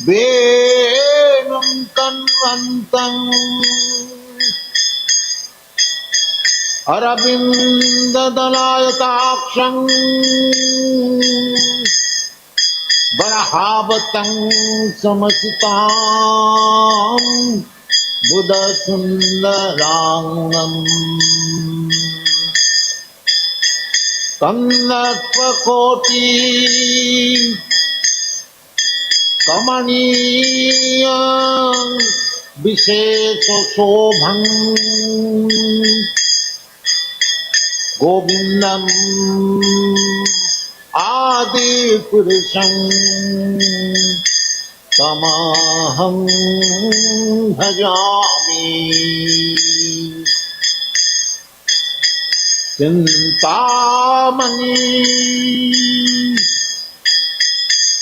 वेणुं कन्वन्तं अरविन्ददलायताक्षं बरहावतं समसितां बुधसुन्दराङ्गम् कन्दर्पकोटि कमनीय विशेषशोभं गोविन्दम् आदिपुरुषं तमहं भजामि। चिन्तामणि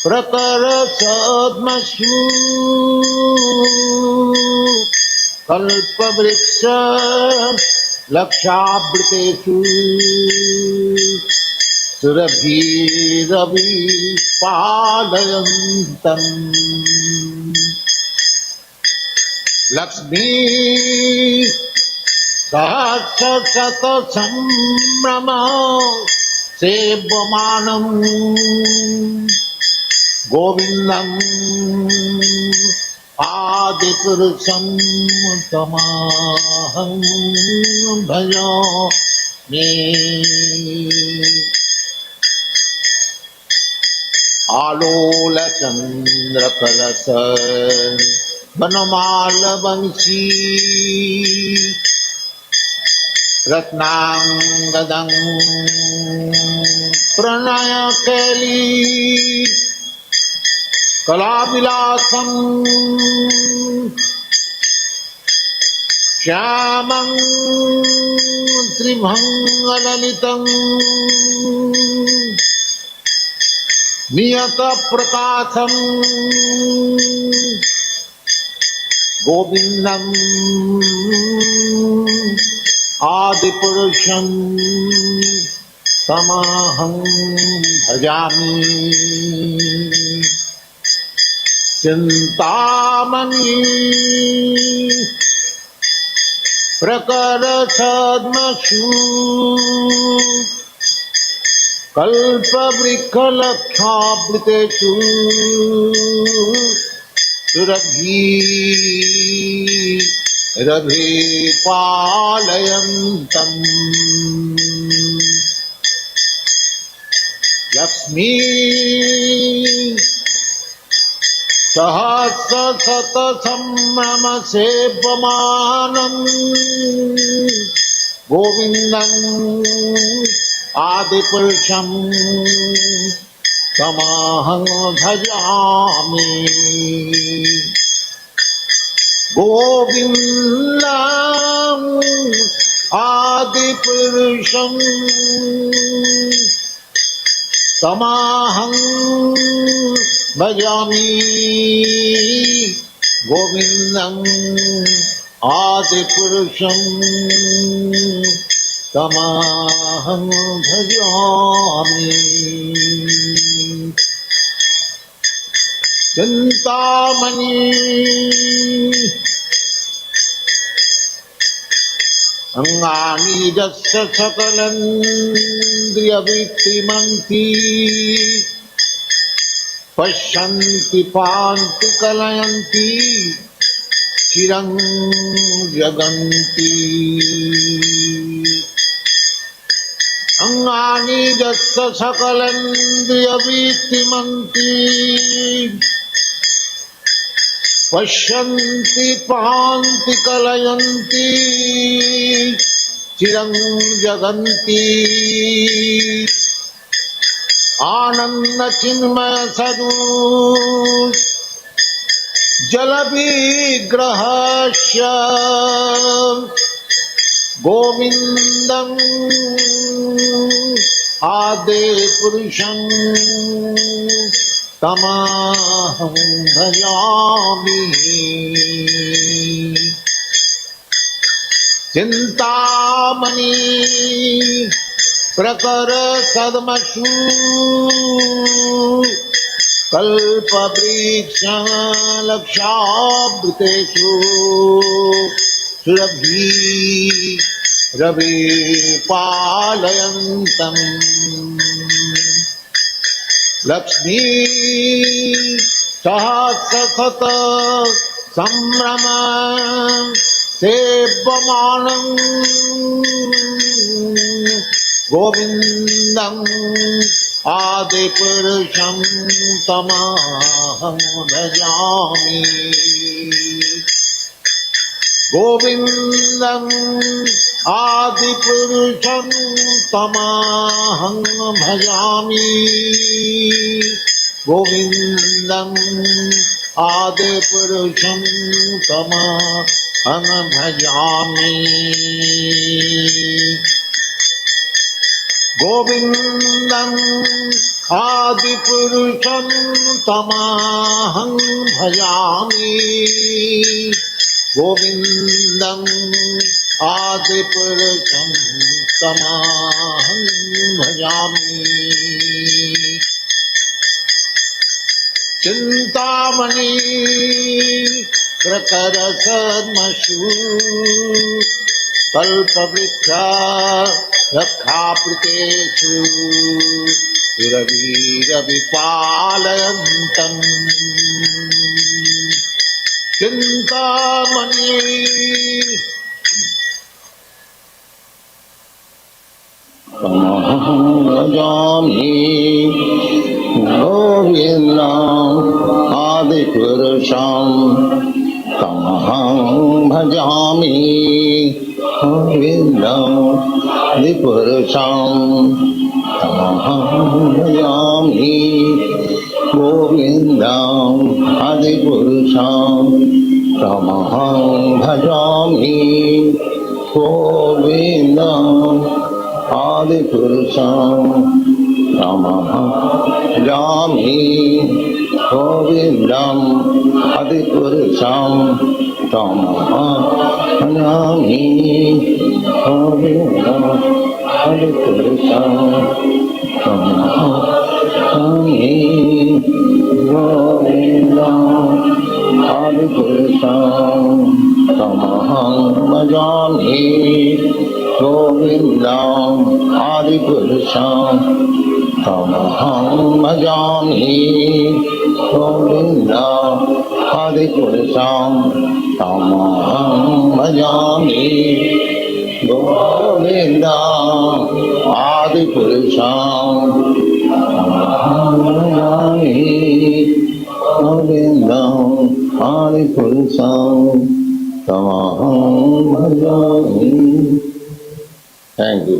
प्रकरसद्मसु कल्पवृक्ष लक्षावृतेषु सुरभिरविपालयन्तम् लक्ष्मी सहस्रशतसम्भ्रम सेव्यमानं गोविन्दम् आदिपुरुषं तमहं भजामि। आलोलचन्द्रकलश वनमालवंशी रत्नांगदं प्रणयकेली कलाविलासं श्यामं त्रिभंगललितं नियतप्रकाशं गोविन्दम् आदिपुरुषं तमहं भजामि। चिन्तामणि प्रकरसद्मसु कल्पवृक्षलक्षावृतेषु सुरभिरभिपालयन्तम् लक्ष्मी सहस्रशतसम्भ्रम सेव्यमानं गोविन्दम् आदिपुरुषं तमहं भजामि। गोविन्दम् आदिपुरुषं तमहं भजामि। गोविन्दम् आदिपुरुषं तमहं भजामि। चिन्तामणि अंगानि यस्य सकलेन्द्रियवृत्तिमन्ति पश्यन्ति पान्ति कलयन्ति चिरं जगन्ति। अंगानि यस्य सकलेन्द्रियवृत्तिमन्ति पश्यन्ति पान्ति कलयन्ति चिरं जगन्ति। आनंद चिन्मय सदु जल विग्रहस्य गोविन्दम् आदि पुरुषं तमहं भजामि। चिन्तामणि प्रकर सद्मसु कल्पवृक्ष लक्षावृतेषु सुरभि रवि पालयन्तम् लक्ष्मी सहस्रशत संभ्रम सेव्यमानं गोविन्दम् आदिपुरुषं तमहं भजामि गोविन्दम् आदिपुरुषं तमहं भजामि गोविन्दम् आदिपुरुषं तमहं भजामि गोविन्दम् आदिपुरुषं तमहं भजामि गोविन्दम् आदिपुरुषं तमहं भजामि चिन्तामणि प्रकरसन्मषु कल्पवृक्ष रक्षावृतेषु रविपालयन्तम् चिन्तामणि तमहं भजामि गोविन्दम् आदिपुरुषं तमहं भजामि गोविन्दम् आदिपुरुषं तमहं भजामि गोविन्दम् आदिपुरुषं तमहं भजामि गोविन्दम् आदिपुरुषं तमहं भजामि गोविन्दम् आदिपुरुषं तमहं भजामि गोविन्दम् आदिपुरुषं तमहं भजामि गोविन्दम् आदिपुरुषं तमहं भजामि गोविन्दम् आदिपुरुषं तमहं भजामि गोविन्दम् आदिपुरुषं तमहं भजामि गोविन्दम् आदिपुरुषं तमहं भजामि गोविन्दम् आदिपुरुषं तमहं भजामि. Thank you.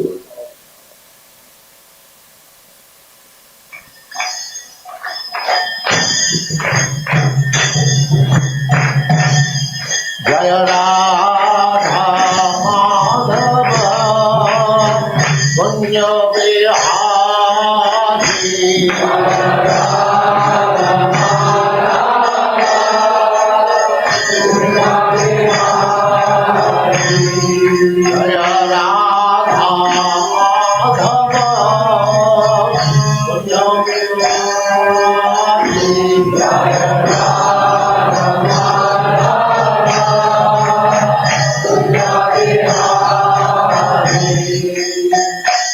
Jaya Radha Madhava Punya Bihari Jaya Radha Madhava Punya Bihari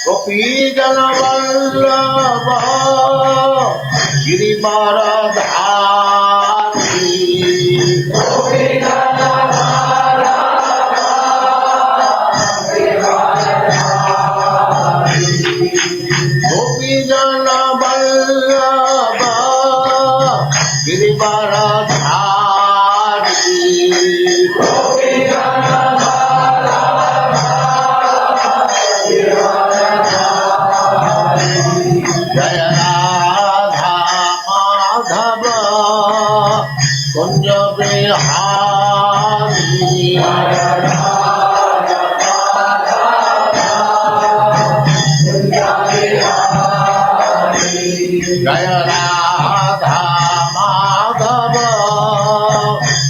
Gopi Jana Vallabha Girivaradhari Gopi Jana Vallabha Gopi Jana Vallabha Girivaradhari Gopi Jana Jaya Radha Madhava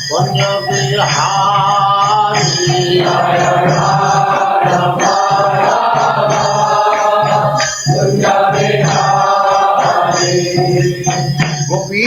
Kunja Bihari Jaya Radha Madhava Kunja Bihari Gopi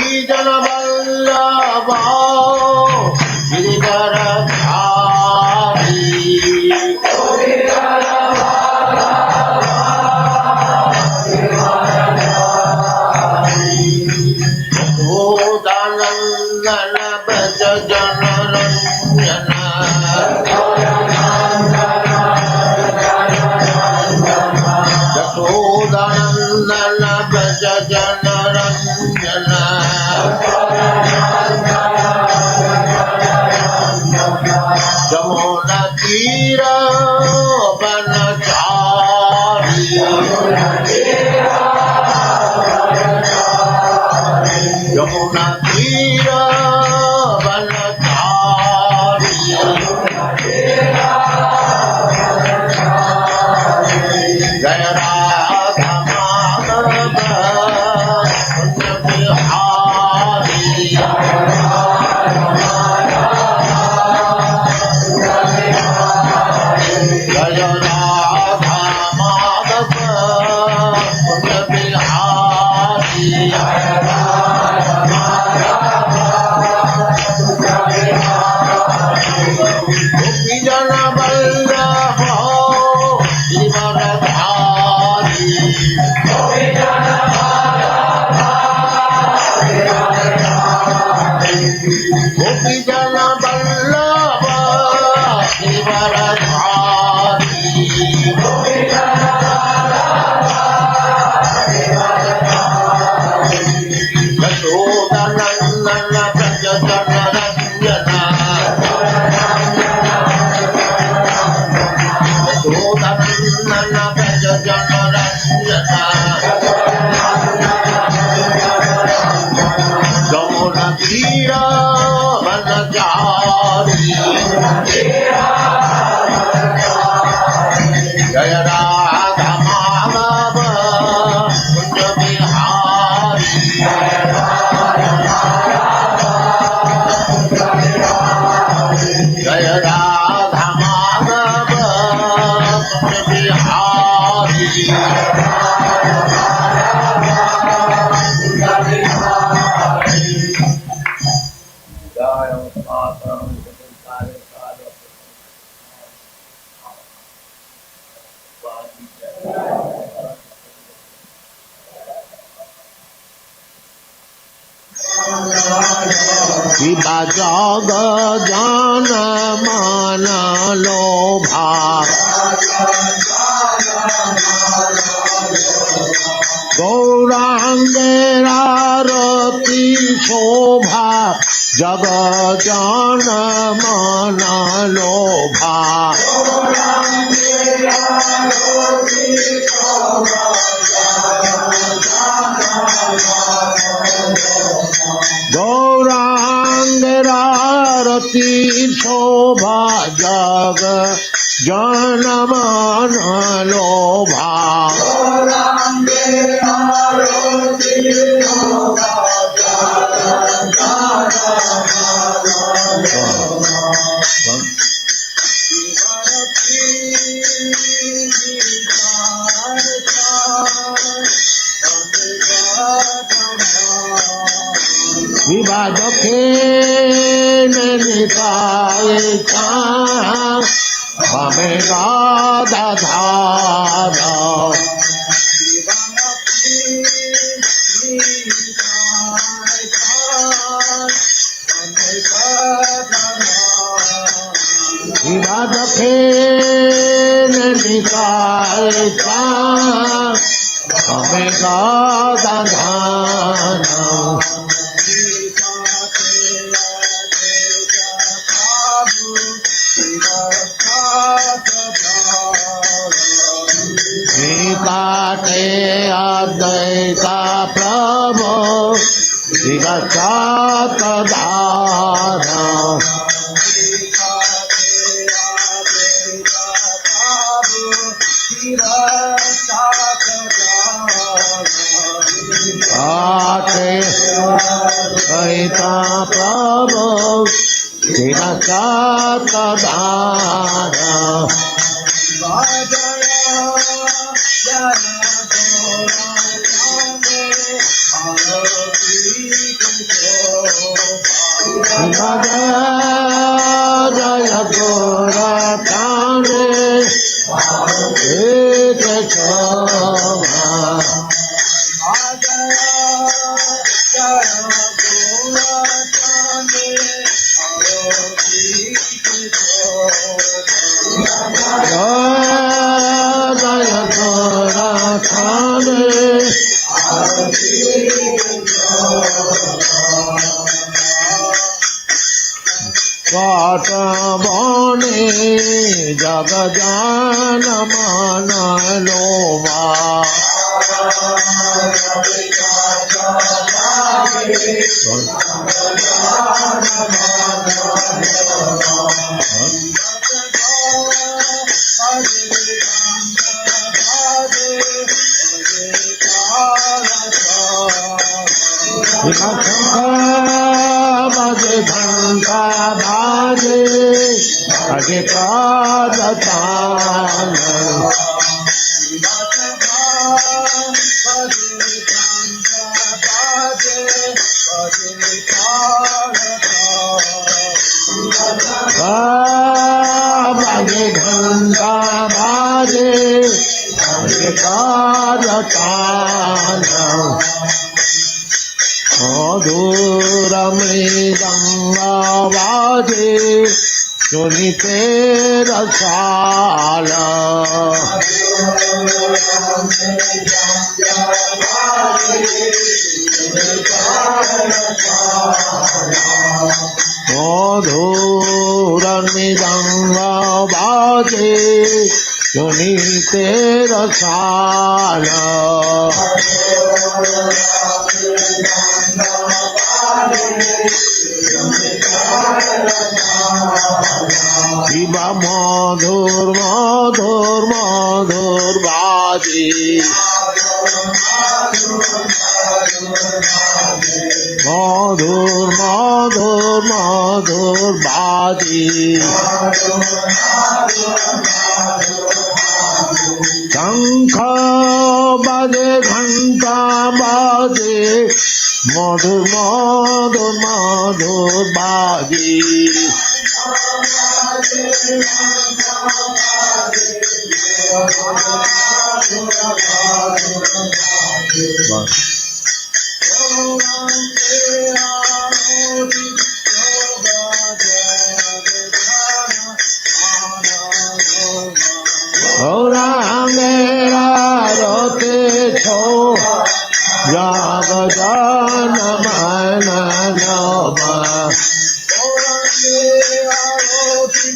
जग जान मान लोभा गौरांगेरा रति शोभा जग जान मान लोभा गौरांगेरा रति शोभा जग जान मान लोभा विवाद के निकाय हमें गाधा धारा विवाद के निकाय हमें गाधा धारा काटे अद्वैता प्रभो विगत धारा काटे अद्वैता प्रभो विगत धारा Jaya Gora Tane Eke Choma Jaya Gora Tane Vatamani Jagajana Manalova Baje Ghanta Baje Baje Pradatan Baje Ghanta Baje Baje Pradatan Madhuramridanga Vaje Sunite Rasala Madhuramridanga Vaje Sunite Rasala Shiva Madhur Madhur Madhur Bhaji Madhur Madhur Madhur Bhaji Shankha Baje Ghanta Baje Madhur Madhur Madhur Bhaji Gaurangera rote cho Jagajana Manaloma Gaurangera rote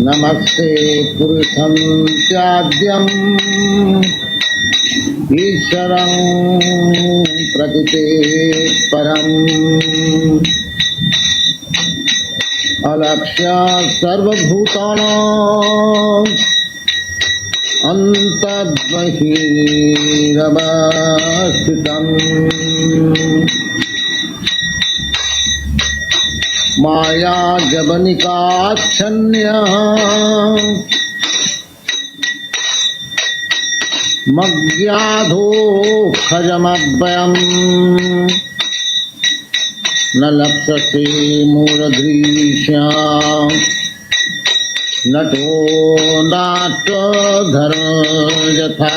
नमस्ते पुरुषं त्याज्यम् ईश्वरं प्रकृते परम् अलक्ष्य सर्वभूतानां अन्तर्बहिरवस्थितम् मायाजवनिकाच्छन्यः मज्ञाधोऽखजमव्ययम् न लप्स्यसे मूढदृश्या नटो नाट्यधर्म यथा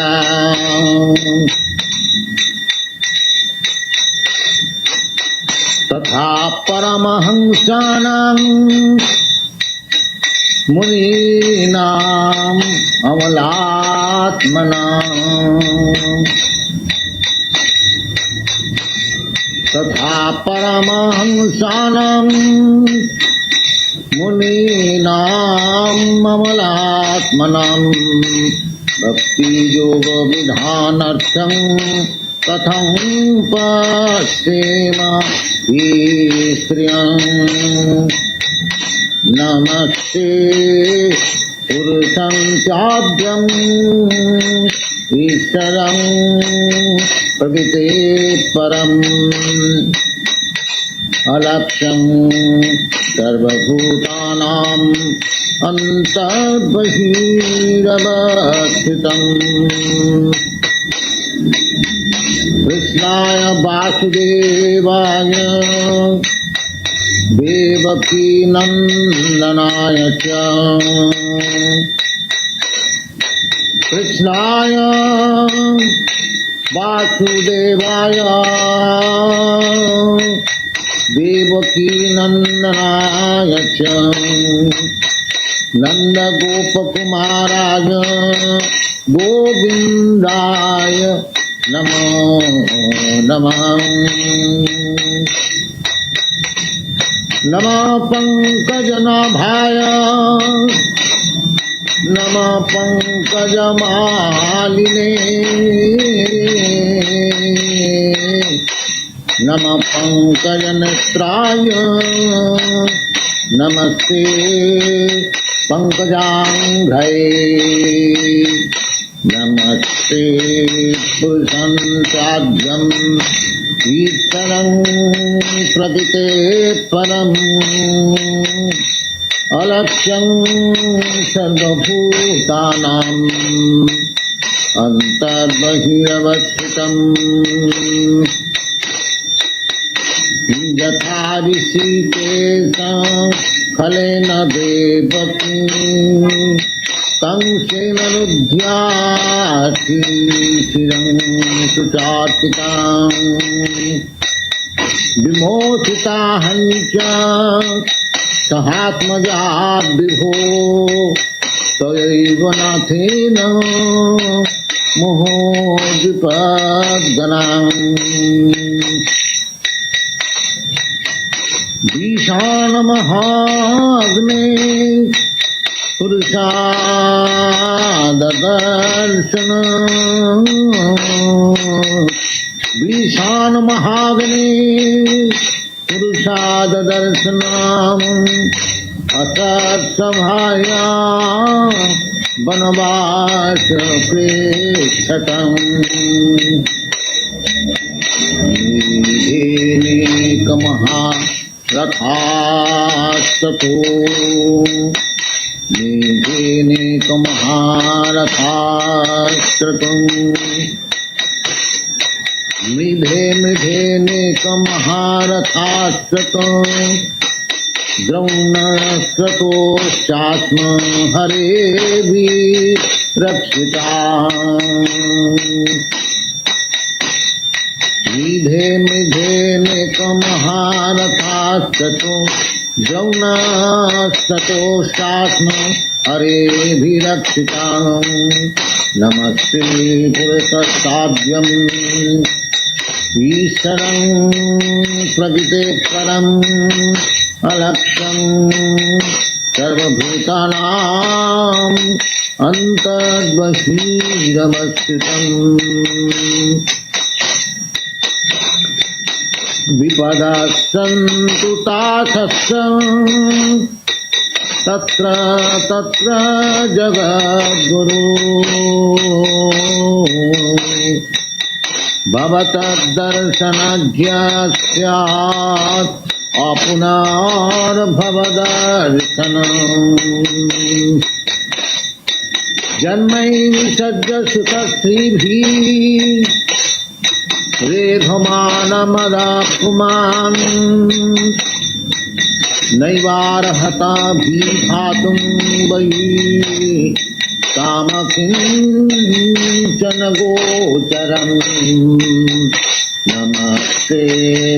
तथा परमहंसानां मुनीनाम् अमलात्मनाम् तथा परमहंसानां मुनीनाम् अमलात्मनां भक्तियोगविधानार्थं कथं पश्येम ईश्रियम् नमस्ते पुरुषं चाद्यम् ईश्वरं प्रकृते परम् अलक्ष्यं सर्वभूतानाम् अन्तर्बहिरवस्थितम् कृष्णाय वासुदेवाय देवकी नंदनाय च कृष्णाय वासुदेवाय देवकी नंदनाय च नंदगोपकुमाराय गोविंदाय नमो नमः नमः पंकजनाभाय नमः पंकजमालिने नमः पंकजनेत्राय नमस्ते पंकजांघ्रये नमस्ते पुरुषं चाद्यम् ईश्वरं प्रकृते परम् अलक्ष्यं सर्वभूतानाम् अन्तर्बहिरवस्थितम् यथा ऋषिकेश फलेन देवकी कंसेन रुध्याति चिरं सुचार्तिताम् विमोचिता हञ्च सहात्मजा विभो तयैव नाथेन मोहोद्विपद्गणाम् ईशानमहाग्ने पुरुषाददर्शन ईशानमहाग्ने पुरुषाददर्शनम् असत्सभाया वनवास प्रेक्षतम् रथास्ततो मेघेनेकमहारथास्ततम् मेघेनेकमहारथास्ततम् द्रौणस्ततोश्चात्म हरेभिरक्षिता मिधेनेकमहारथास्ततो द्रौणस्ततोश्चात्म हरेभिरक्षिता नमस्ते पुरुषस्ताभ्यम् ईश्वरं प्रकृते परम् अलक्ष्यं सर्वभूतानाम् अन्तर्बहिरवस्थितम् विपदः सन्तु तासस्य तत्र तत्र जगद्गुरु भवतद्दर्शनज्ञ स्यात् अपुनर्भवदर्शनम् जन्मैषद्य सुतस्त्रीभिः रेधमानमदापुमान् नैवार्हताभिभातुं वै कामकिञ्चन गोचरम् नमस्ते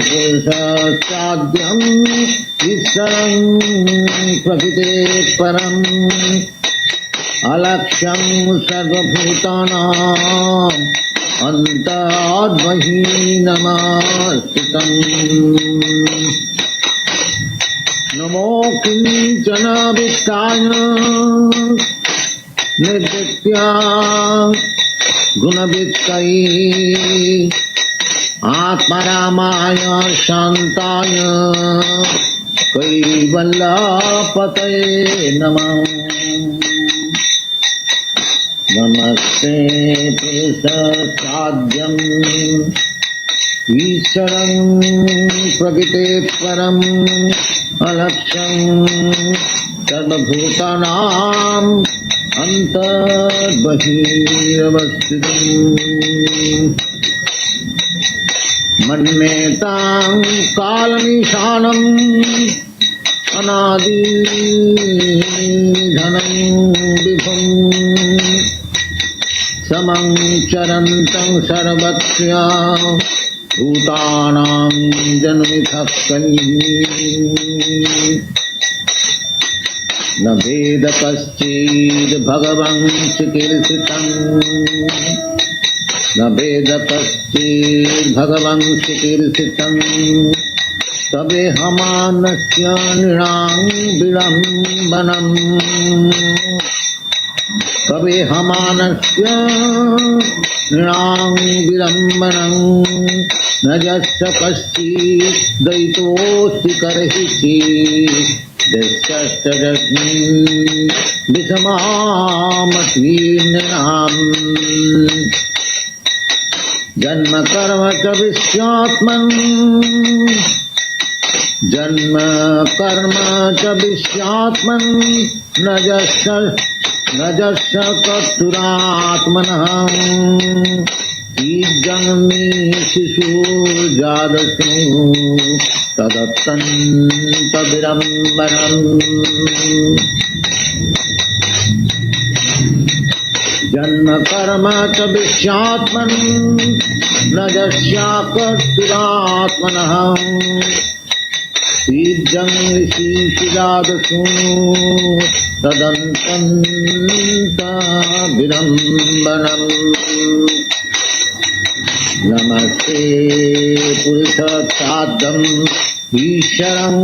पुरुषाद्यम् ईश्वरं प्रकृते परम् अलक्ष्यं सर्वभूतानाम् अन्तर्बहिर्नमस्कृतम् नमो किञ्चन वित्ताय निर्विद्या गुणवित्तये आत्मरामाय शान्ताय कैवल्यपतये नमः। नमस्ते पुरुषाद्यम् ईश्वरं प्रकृते परम् अलक्ष्यं सर्वभूतानाम् अन्तर्बहिरवस्थितम् मन्येतां कालमीशानम् अनादिधनं विभुम् समं चरन्तं सर्वस्य भूतानां जन्मनिधः न भेद कश्चिद् भगवन् चिकीर्षितम् न भेद कश्चिद् भगवन् चिकीर्षितम् तवेहमानस्य नृणां विडम्बनम् तवेहमानस्य नृणां विडम्बनम् न यस्य कश्चिद् दयितोऽस्ति कर्हिषि दशश्च जग्नि विषमामतीर्णाम् जन्म कर्म च विश्यात्मन् जन्म कर्म च विश्यात्मन् न जस्य कर्तुरात्मनः जन्मी शिशुर्जातस्तु तदत्यन्तविडम्बनम् जन्म कर्म च विश्यात्मन् न यस्या कर्तुरात्मनः शिशुजातस्तु तदत्यन्तविडम्बनम् नमस्ते पुरुषार्थम् ईश्वरं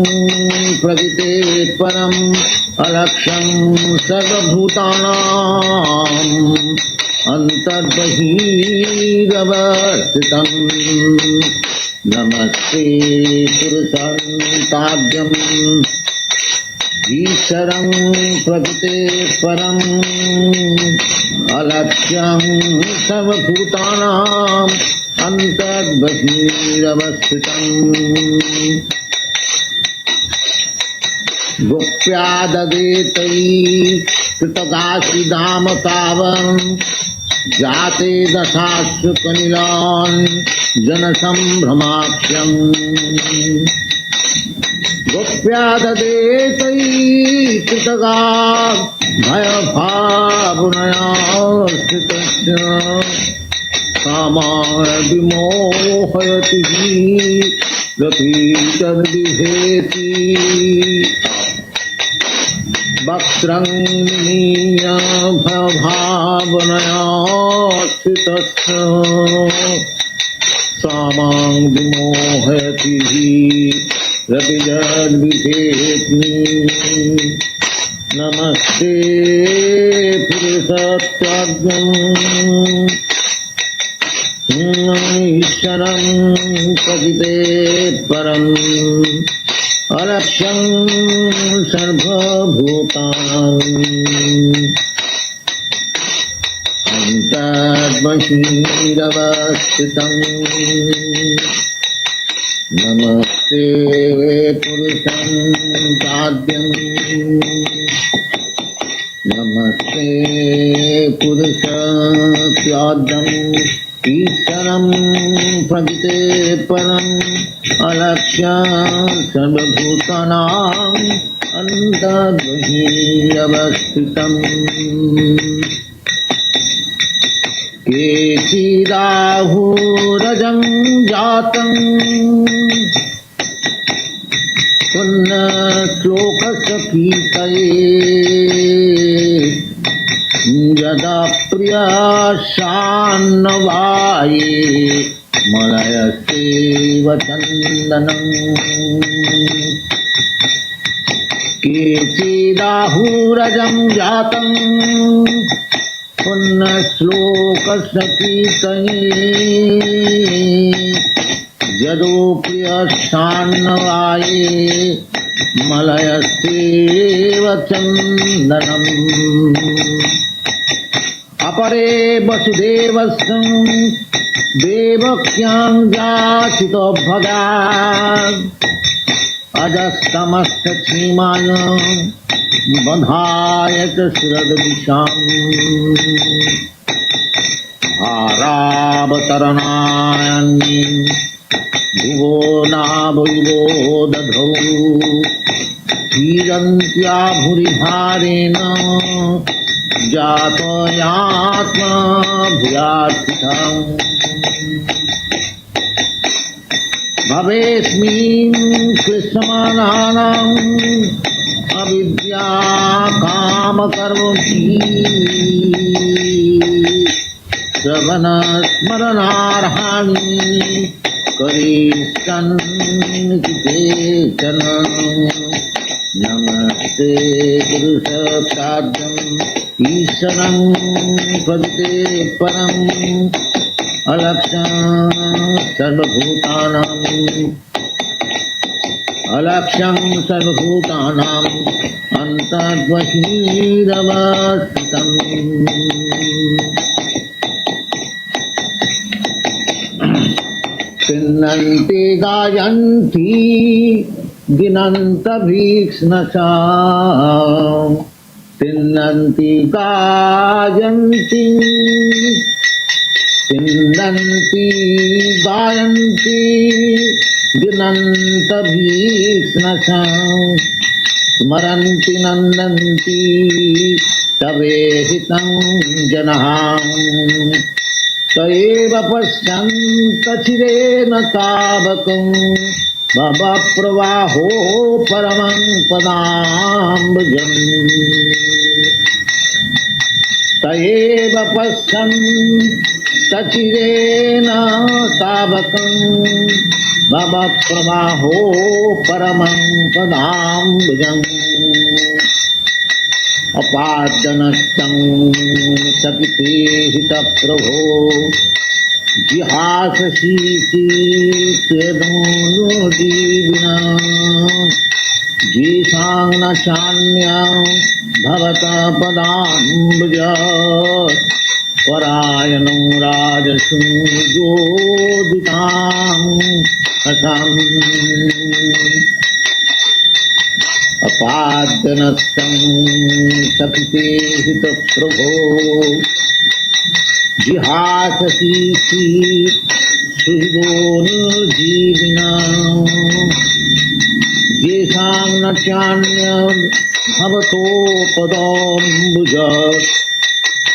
प्रकृते परम् अलक्ष्यं सर्वभूतानाम् अन्तर्बहिरवस्थितम् नमस्ते पुरुषार्थम् ईश्वरं प्रकृते परम् अलक्ष्यं सर्वभूतानाम् अन्तर्बहिरवस्थितम् गोप्याददेतैः कृतकाशीधाम तावन् जाते दशाश्रु कनिलान् जनसम्भ्रमाख्यम् गोप्याददेतैः कृतका भयभावनया स्थितस्य कामाय विमोहयति रतिर्विभेति वक्त्रङ्गीय भयभावनया स्थितस्य कामां विमोहयति रतिर्विभेति नमस्ते पुरुषार्थम् ईश्वरं प्रकृते परम् अलक्ष्यं सर्वभूतानि अन्तर्बहिरवस्थितं नमस्ते पुरुषं पाद्यं नमस्ते पुरुषप्याद्यम् ईश्वरं प्रकृते परम् अलक्ष्य सर्वभूतानां अन्तर्बहिरवस्थितम् केचिदाहुरजं जातं पुण्यश्लोकस्य कीर्तये यदा प्रियशान्नवाये मलयसेव चन्दनम् केचिदाहुरजं जातं पुण्यश्लोकस्य कीर्तये यदो प्रियशान्नवाये मलयसेव चन्दनम् अपरे वसुदेवस्य देवक्यां जाचितो भगात् अजस्तमस्तक्षीमाय बधाय च शिरद्विषाम् हारावतरणानि भुवो नाभुवो दधौ क्षीरन्त्या भूरिभारेण जातो यात्मा भूयार्थितम् भवेस्मिन् क्लिश्यमानानाम् अविद्या कामकर्मभिः श्रवणस्मरणार्हाणि करिष्यन्निकेचन नमस्ते पुरुषप्राज्ञम् ईश्वरं प्रकृते परम् अलक्ष्यं सर्वभूतानाम् अन्तर्बहिरवस्थितम् चिन्नन्ति गायन्ति गिनन्तभीक्ष्णसा चिन्नन्ति गायन्ति गायन्ति गिनन्तभीक्ष्णसा स्मरन्ति नन्दन्ति तवेहितं जनः स एव पश्यन्तचिरेण तावकं भवप्रवाहो परमं पदाम्बुजम् स एव पश्यन्तचिरेण तावकं भवप्रवाहो परमं पदाम्बुजम् अपादनस्थं सकिते हितप्रभो जिहासशीशीर्षेदोदीविना येषां न चान्यं भवत पदाम्बुज परायणं राजसूयोदितां हसम् अपादनस्थं सकिते हितप्रभो जिहासशीषि सुहृदोनुजीविना येषां न चान्यं भवतो पदाम्बुज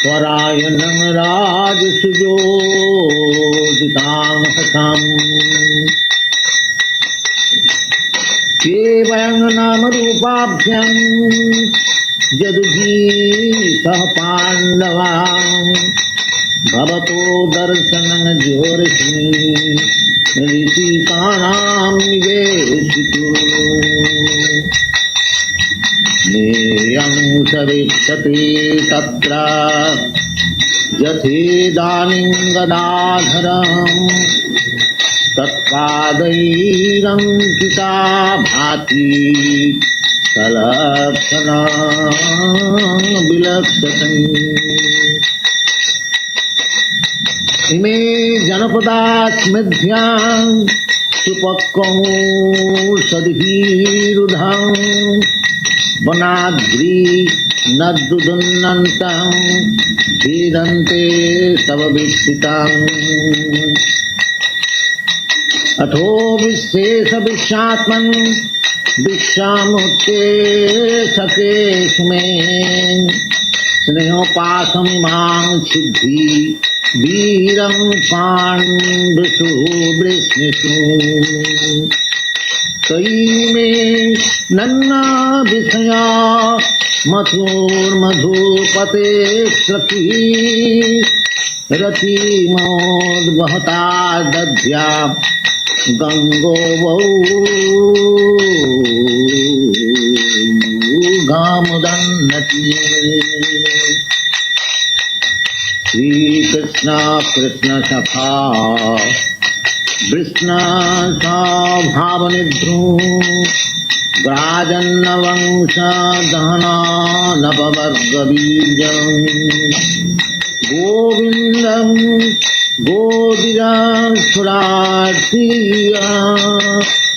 परायणं राजसूयोदितां हसम् केवलं नामरूपाभ्यां यदुभीः पाण्डवा भवतो दर्शनं ज्योतिषी ऋषिकाणां निवेशितो नेयं सरिष्यते तत्र यथेदानीं गदाधरम् तत्पादैरङ्किता भाति सलक्षणा विलक्षतम् इमे जनपदा स्मृध्यां सुपक्वौषधिरुधां वनाद्रि नद्दुदन्नन्तं भेदन्ते तव विस्थिताम् अथो विशेष विश्वात्मन् विश्वामुच्चे सकेश में स्नेहोपासमिमां सिद्धि वीरं पाण्डुषु वृष्णिषु तयि मे नन्ना विषया मथुर्मधुपते सखी रतिमोद्वहता दध्या गंगो गामुदन्नति श्री कृष्ण कृष्ण सखा कृष्ण भावनिध्रू व्राजन्नवंश दहना नपवर्गबीजं गोविंदं गोविरासुरार्थिया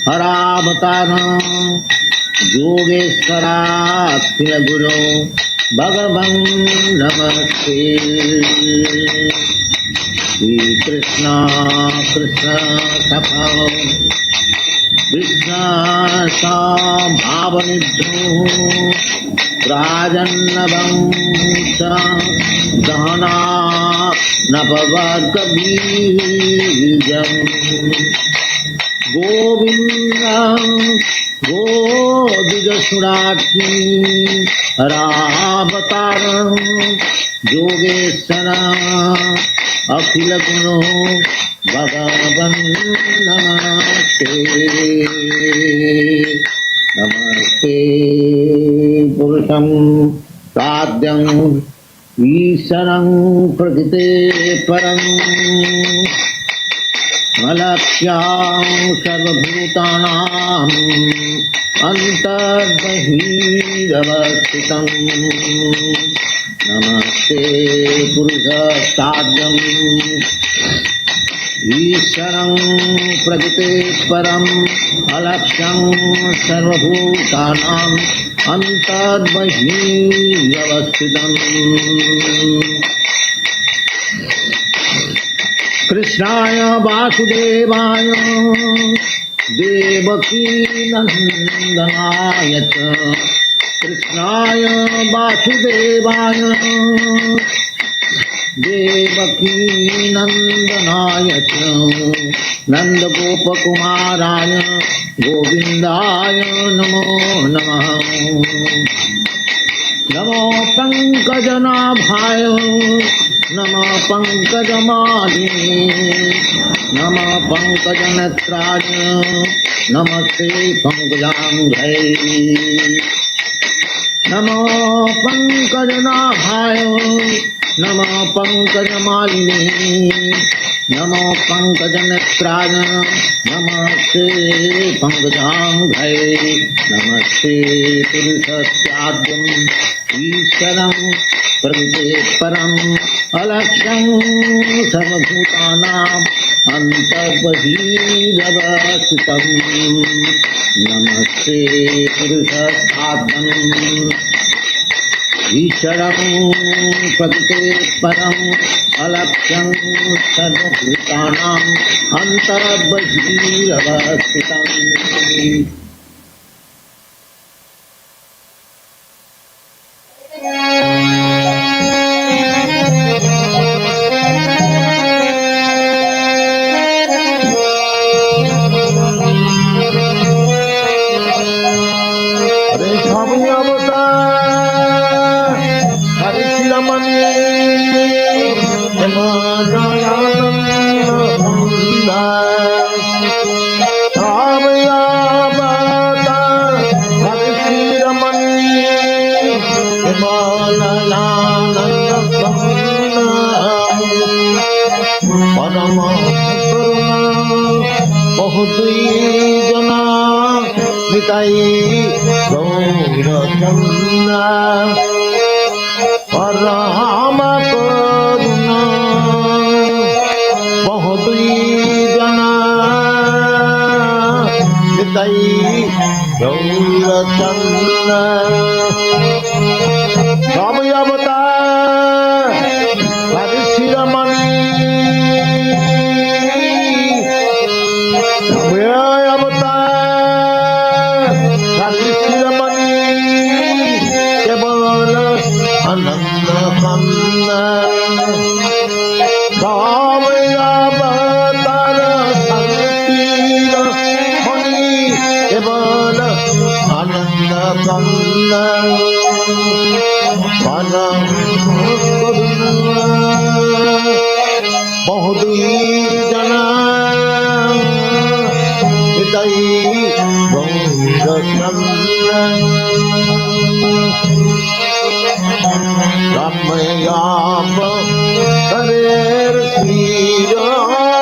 हरावतारं योगेश्वराखिल गुरो भगवन् नमस्ते श्री कृष्ण कृष्ण सखा कृष्ण भावनिध्रू राजन्नवंश दहना नपवर्गबीजं गोविन्दं गोविदसुराख्यं हरावतारं योगेश्वर अखिल गुणो भगवन् नमस्ते नमस्ते पुरुषं साध्यं ईश्वरं प्रकृते परं अलक्ष्यं सर्वभूतानां अन्तर्बहिरवस्थितं नमस्ते पुरुषस्ताद्यं ईश्वरं प्रकृते परं अलक्ष्यं सर्वभूतानां अन्तर्बहिरवस्थितं कृष्णाय वासुदेवाय देवकी नंदनाय च कृष्णाय वासुदेवाय देवकी नंदनाय च नंदगोपकुमाराय गोविंदाय नमो नमः नमो पंकजनाभाय नमो पंकजमालिने नमो पंकजनेत्राय नमस्ते पंकजांघ्रे नमो पंकजनाभाय नमो पंकजमालिने नमो पंकजनेत्राय नमस्ते पंकजांघ्रे नमस्ते पुरुषस्याद्यं ईश्वरं प्रकृते परम् अलक्ष्यं सर्वभूतानां अन्तर्बहिरवस्थितं नमस्ते पुरुषस्ताद्यं ईश्वरं प्रकृते परम् अलक्ष्यं सर्वभूतानां अन्तर्बहिरवस्थितं বহুতই জনা নিতাই গৌরচন্দ্র পরম করুণা বহুতই জনা নিতাই গৌরচন্দ্র সব অবতার শিরোমণি কেবল আনন্দ কন্দ সব অবতার শান্তির মণি কেবল আনন্দ কন্দ পরম করুণা বহুদূর জানা এটাই গৌরচন্দ্র রাময়াম হরের শিরোমণি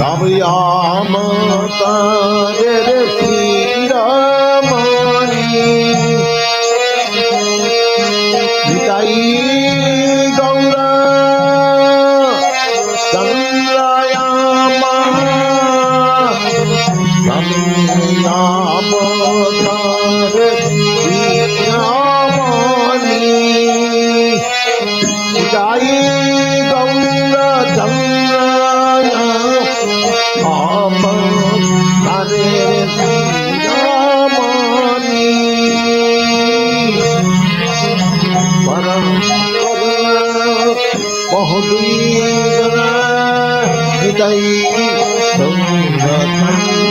রাময়াম হরের শিরোমণি নিতাই গৌর চন্দ্রায়াম শিরোমণি নিতাই গৌর চন্দ্রায়াম হরের শিরোমণি পরম বহুদূর হৃদয় গৌরচন্দ্র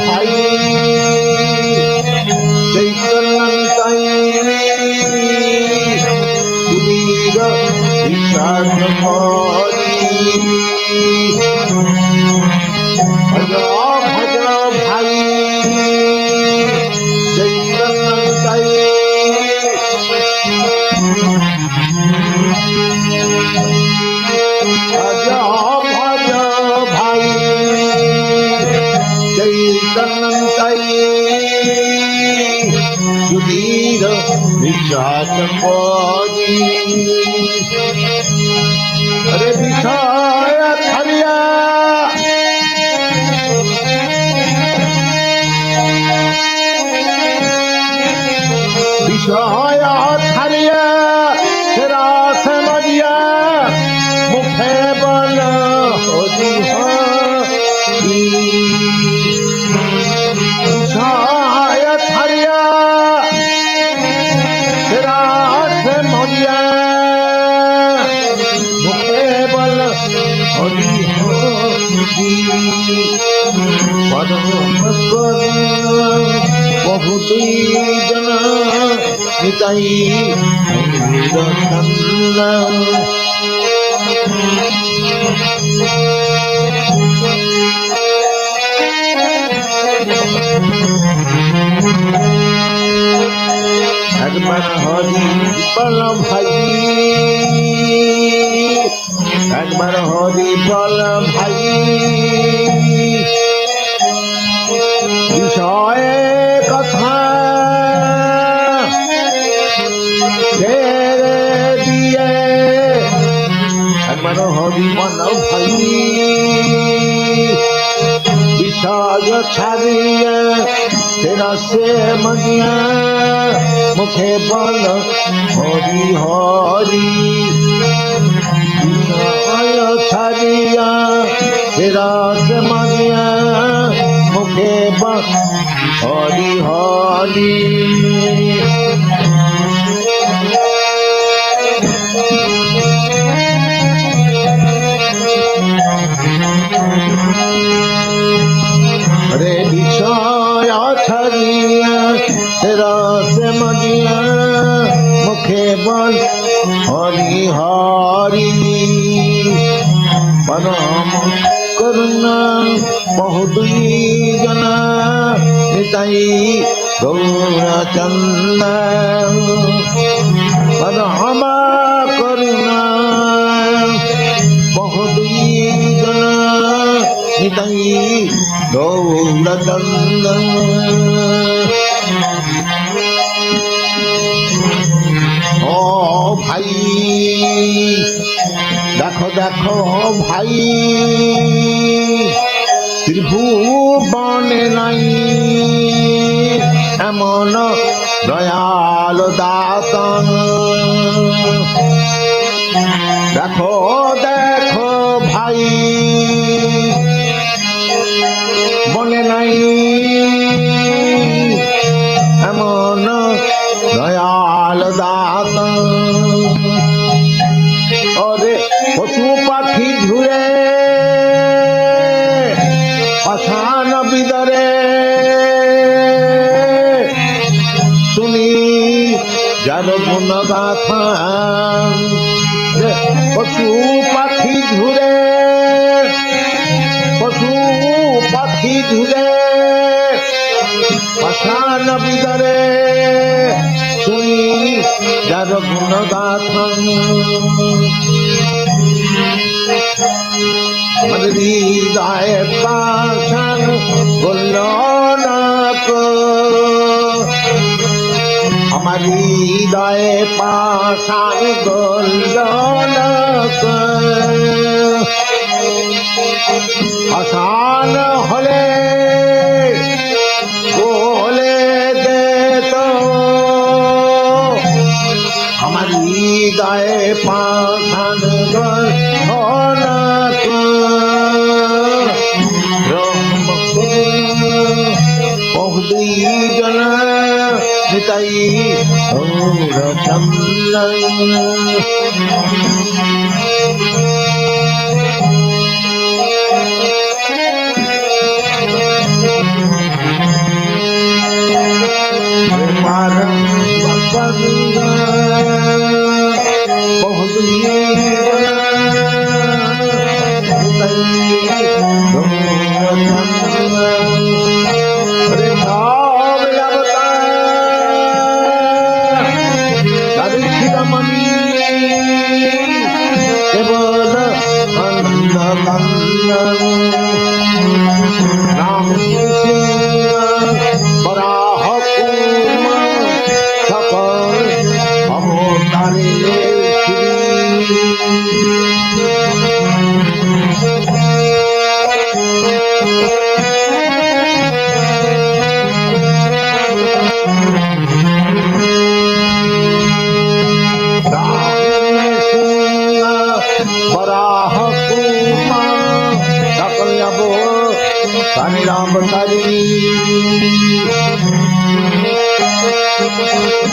ভাই চৈতন্যতাই বিশ্বাস ভজ ভজ ভাই চৈতন্যতাই ভজ ভজ ভাই চৈতন্যতাই সুধীর বিশ্বাস হরে বিষয় ছাড়িয়া বিষয় ছাড়িয়া রাস মজিয়া মুখে বল হরি হরি বিষয় ছাড়িয়া রাস মজিয়া মুখে বল হরি হরি পরম বহুতই জনা নিতাই গৌরচন্দ্র একবার হরি বল ভাই একবার হরি বল ভাই বিষয়ে কথা ছেড়ে দিয়ে একবার হরি বল ভাই বিষয় ছাড়িয়ে तेरा से मनिया मुखे बल हरि हरि छाड़िया तेरा से मनिया मुखे बल हरि हरि रस मगिया मुखे बोल हरि हरि परम करुणा बहुदुई जना निताई गौरचंद परम करुणा बहुदुई जना निताई गौरचंद ও ভাই দেখো দেখো ভাই ত্রিভুবনে নাই এমন দয়াল দাতন দেখো দেখো ভাই বনে নাই এমন দয়াল দাতন ওরে পশু পাখি ঘুরে পাষাণ বিদরে শুনি যার গুণ গাথা পশু পাখি ঘুরে পশু পাখি ঘুরে পাষাণ বিদরে শুনি যার গুণ গাথা হৃদয় পাষাণ বলল না আমার হৃদয়ে পাষাণ বলল না পাষাণ হলে বলে দে তো আমার হৃদয়ে পাষাণ বলল বহুদুই जना নিতাই গৌরচন্দ বহুদুই কেবল আনন্দ রাম বরাহ কুমা সকল অবতারে बराह कुमा सकल अबो सानी राम तारी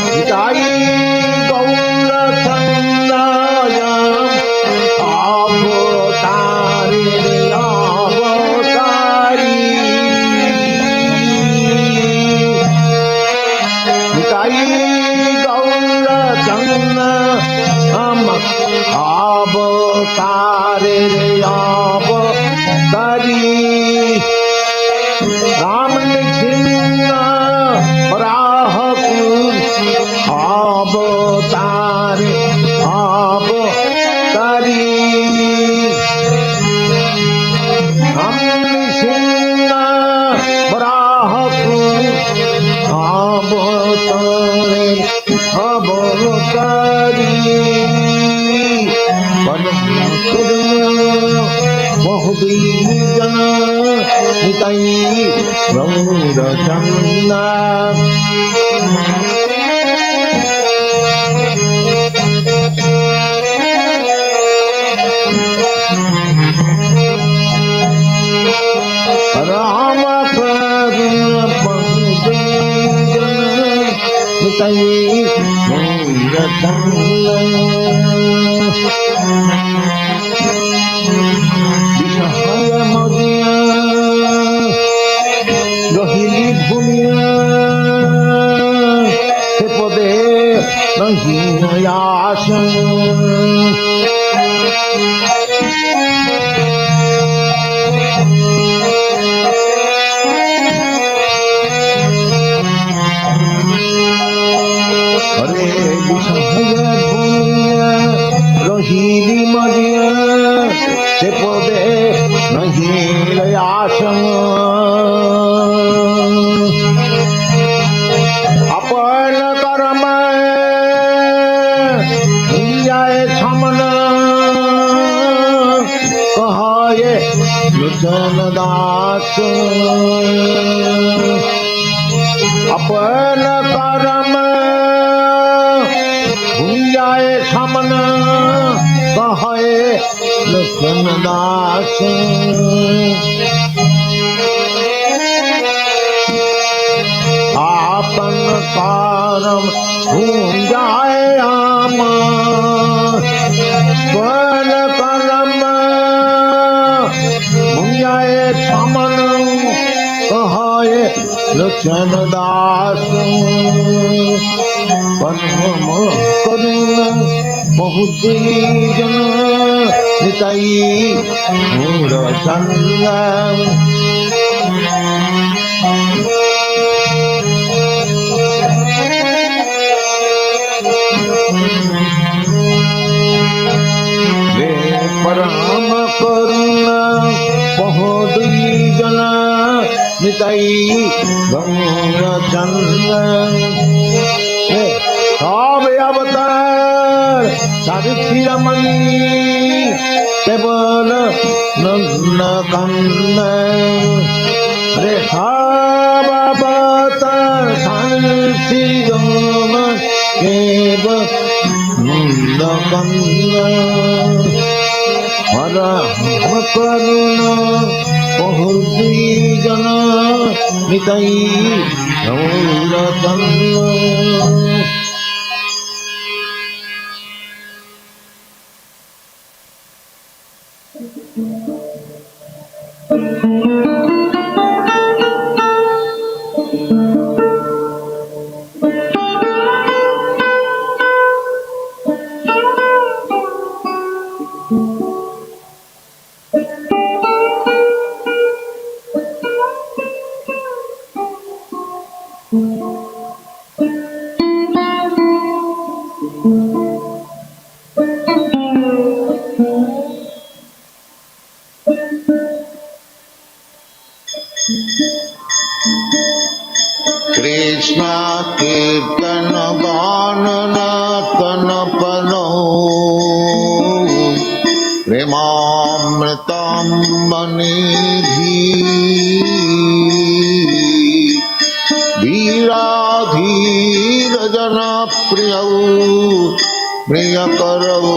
निताई गौर चंदायम अवतारी अवतारी निताई गौर चंदा अवतारे अवतारी राम सिंह राह अवतारे अवतारी राम सिंह राह अवतारे अवतारी बहुदुई जना Nitai Gourchand Ram Nitai Gourchand রহিলি ভূমিয়া Hridayananda Hare Vishaya Bhunya Rohini Madhya Sepode Nahi Layasana Apan Karama Jaye Samana Kahaye Luchan Das Apan Karama Jaye Samana Kahaye Luchan Das Apan Karam Jaye Ama Apan Karam Jaye Samana Kahaye Luchan Das Panama Karuna Mahudijana Nitai Mura Chandam De Parama Karuna Mahudijana Nitai Mura Chandam Sabe avatar Sadhiti Ramani Kevala Nanda Kanna Re Sabe avatar Sadhiti Ramani Kevala Nanda Kanna Hara Makaruna Pahurdi Jana Nitai Gaura Kanna Krishna Kirtana Ganana Kanapano Premamritam Manidhi Dhira Jana Priyau Priyakarau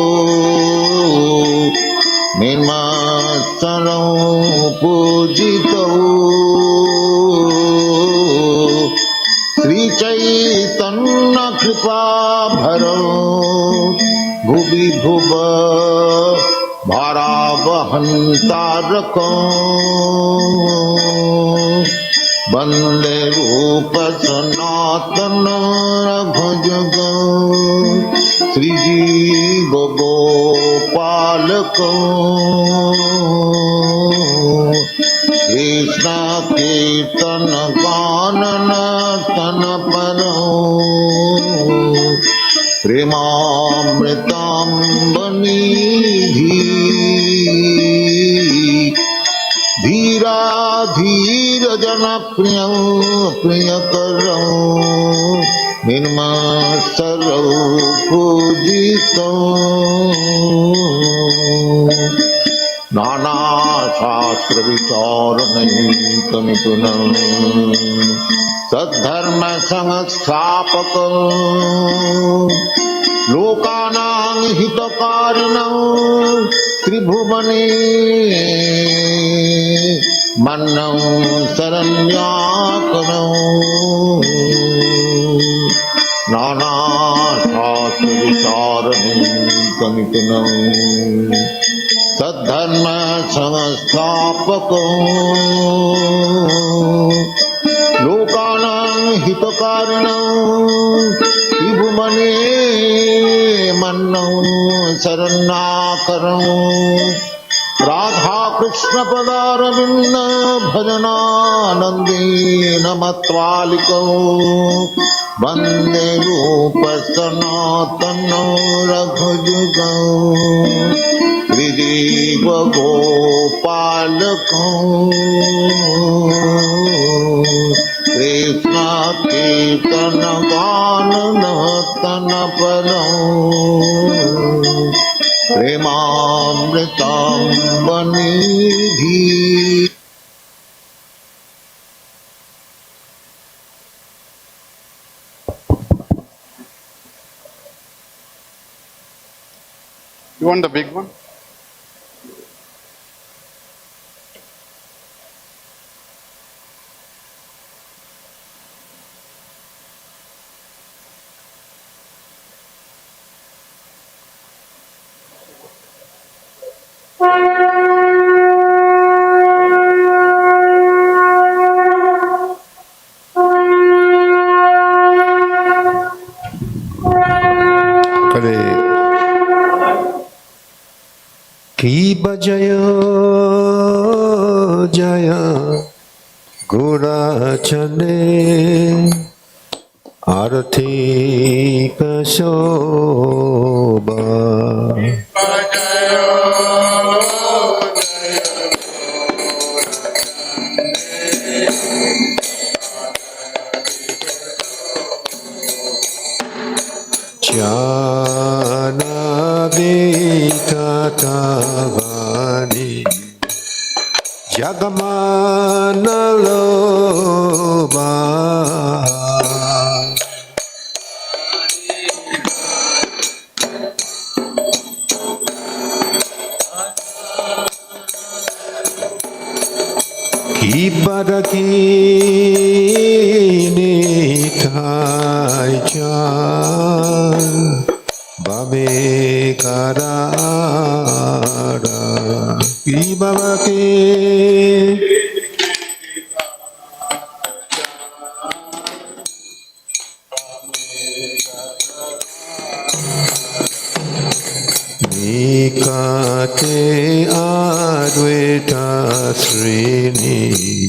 Nimasanau Pujitau Sri Chaitanya Kripa Bharo Bhubi Bhuva Bharavahantarako Bande Rupa Sanatana Bhajaga Sri Jiva Gopalako Krishna Kirtana Ganana Tanapano Premamritam Banidhi Dhira Dhira Jana Priyakaram Nirmasarau Pujitam Nana Shastra Vicharanayam Nipunam Sadharma Samastapakam Lokanam Hitakarinam Tribhuvane Mannam Saranyakanam Nana Shastra Vicharanayam Nipunam Sadharma Samastapakam Lokanam हितकारिणं त्रिभुवने मन्नं शरण्याकरं Radha Krishna पदारविन्द भजनानन्देन मत्वालिकौ वन्दे रूपसनातनौ रघुजुगौ श्रीजीव गोपालकौ कृष्ण कीर्तन गान नर्तन परौ प्रेमामृतं वनिधि। You want the big one? की बजय जय गुराचने आरती कशोबा Janavitatavari Jagamanaloba Kibarakini Taichan Bame karara Kibabake Nikate Advaita Srini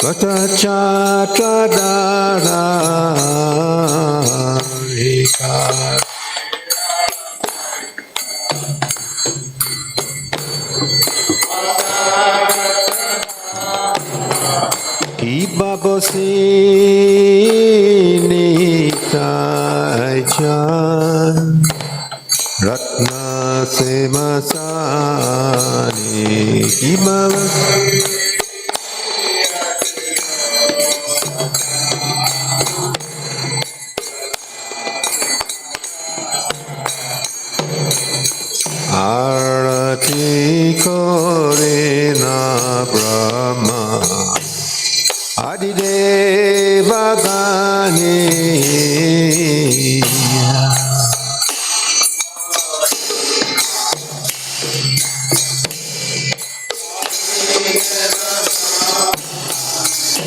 Kata Chatradara Nikate Kibabosini Taichan Ratna Semasani Kibabosini Arati Korena Brahma Adideva Gani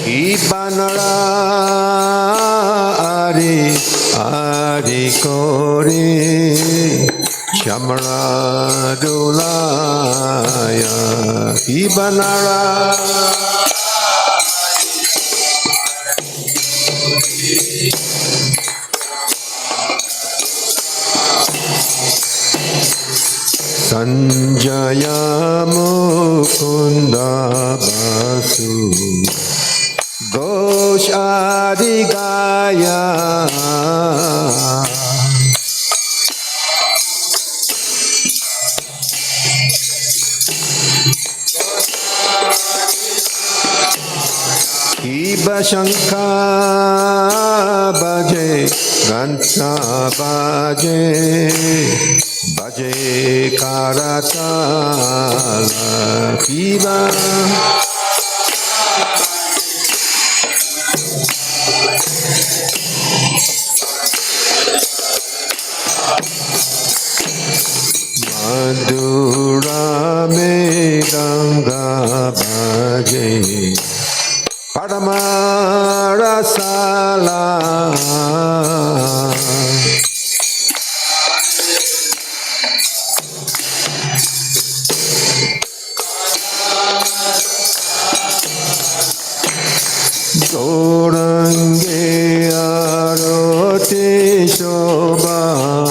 Ibanara Ari Ari Kori Shamara Dulaya Ibanara Sanjaya Mukunda Basu Ghosh Adigaya Kiba Shankar Baje Ganta Baje Baje Karatala Kiba Madura me Ganga Baje Paramarasa Roti Shobha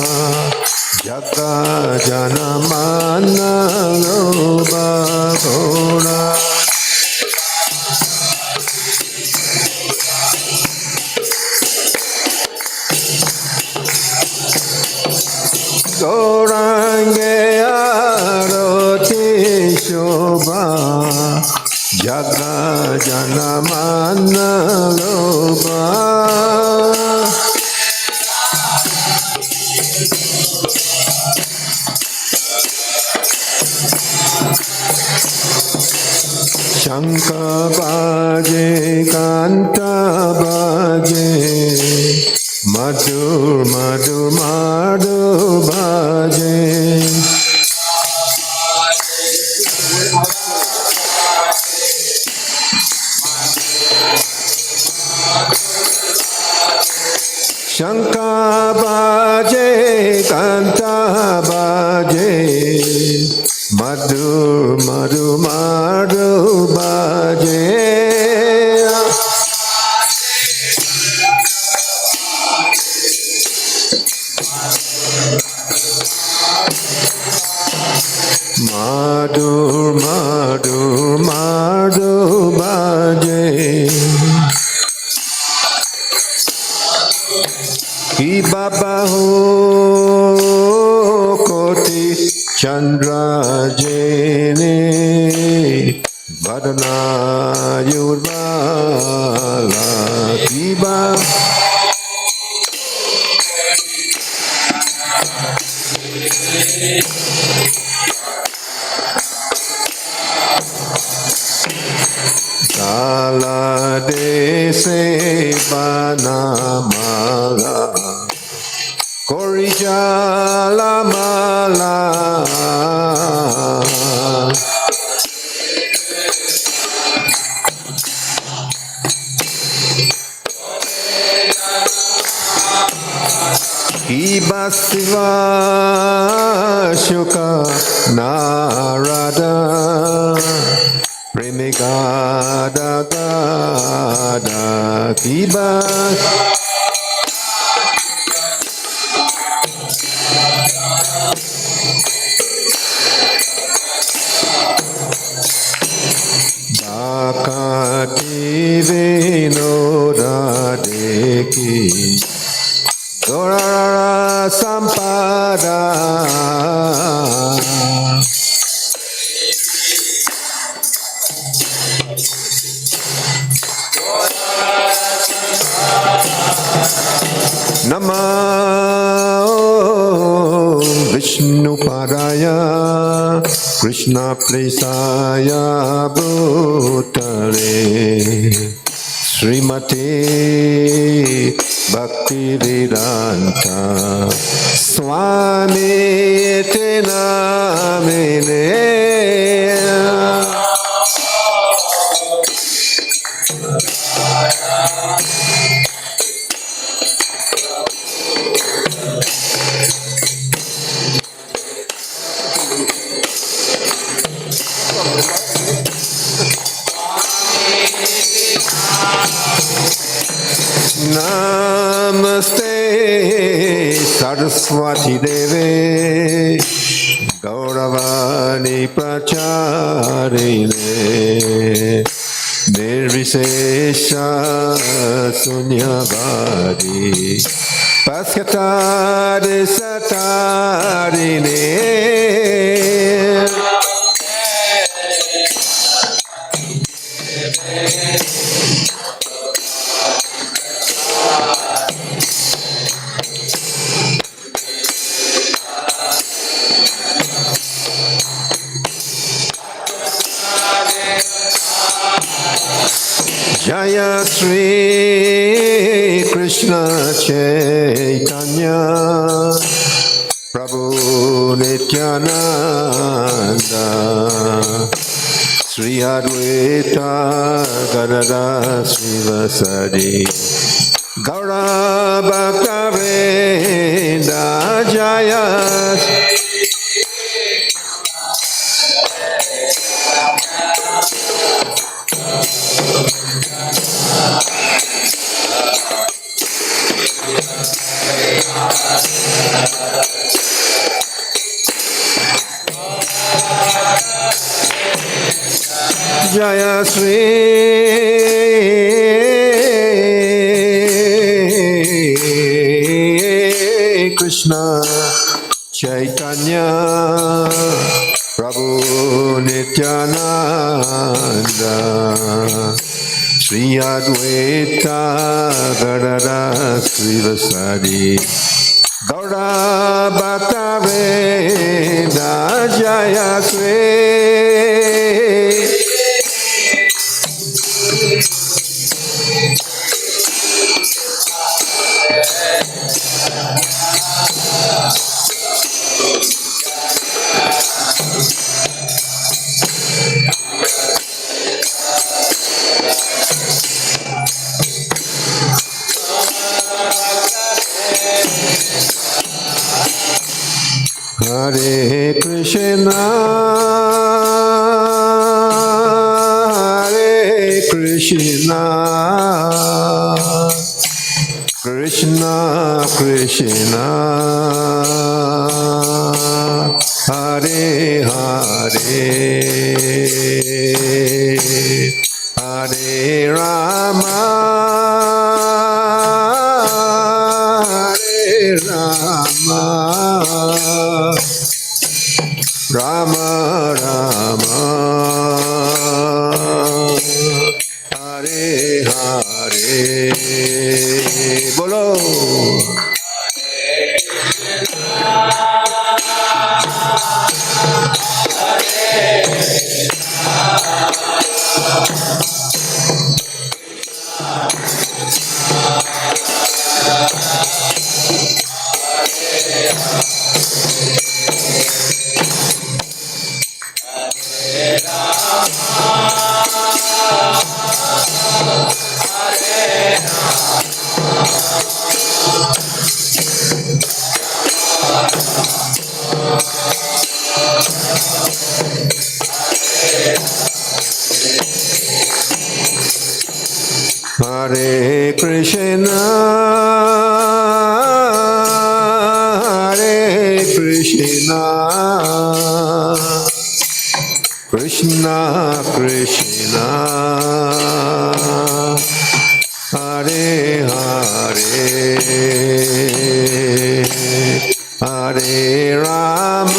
Jaga Janamana Loba Gora Gorange Aroti Shobha Jaga Janamana Loba Shankha Baje Kanta Baje Madhur Madhur Madhur Baje Shankha Baje Kanta Baje Madhur Madhur Madhur Baje Madhur Madhur Madhur Baje Ki Baba Ho Koti Chandra Jene Vadana Yurvala Ki Baba Kala Dese Banamala Korijala Mala Kiba Siva Shuka Narada Premigada Gada Kiba Dakati Vinoda Deki Dorara Sampada Namo Vishnu Padaya Krishna Presaya Bhutale Srimati Bhakti Vedanta Swami Namine Namaste Saraswati Deve Gauravani Pracharine Nirvisesha Sunyavadi Pasyatade Satarine Jaya Sri Krishna Chaitanya Prabhu Nityananda Sri Advaita Gadada Srivasadi Gaura Bhakta-vrinda Jaya Jaya Sri Krishna Chaitanya Prabhu Nityananda Sri Advaita Gadadhara Srivasadi Gaura Bhakta Veda Jaya Sri Hare Krishna, Hare Krishna, Krishna Krishna, Hare Hare, Hare Rama, Hare Rama. Rama Rama Hare Hare Bolo Hare Krishna, Hare Krishna, Krishna Krishna, Hare Hare, Hare Rama,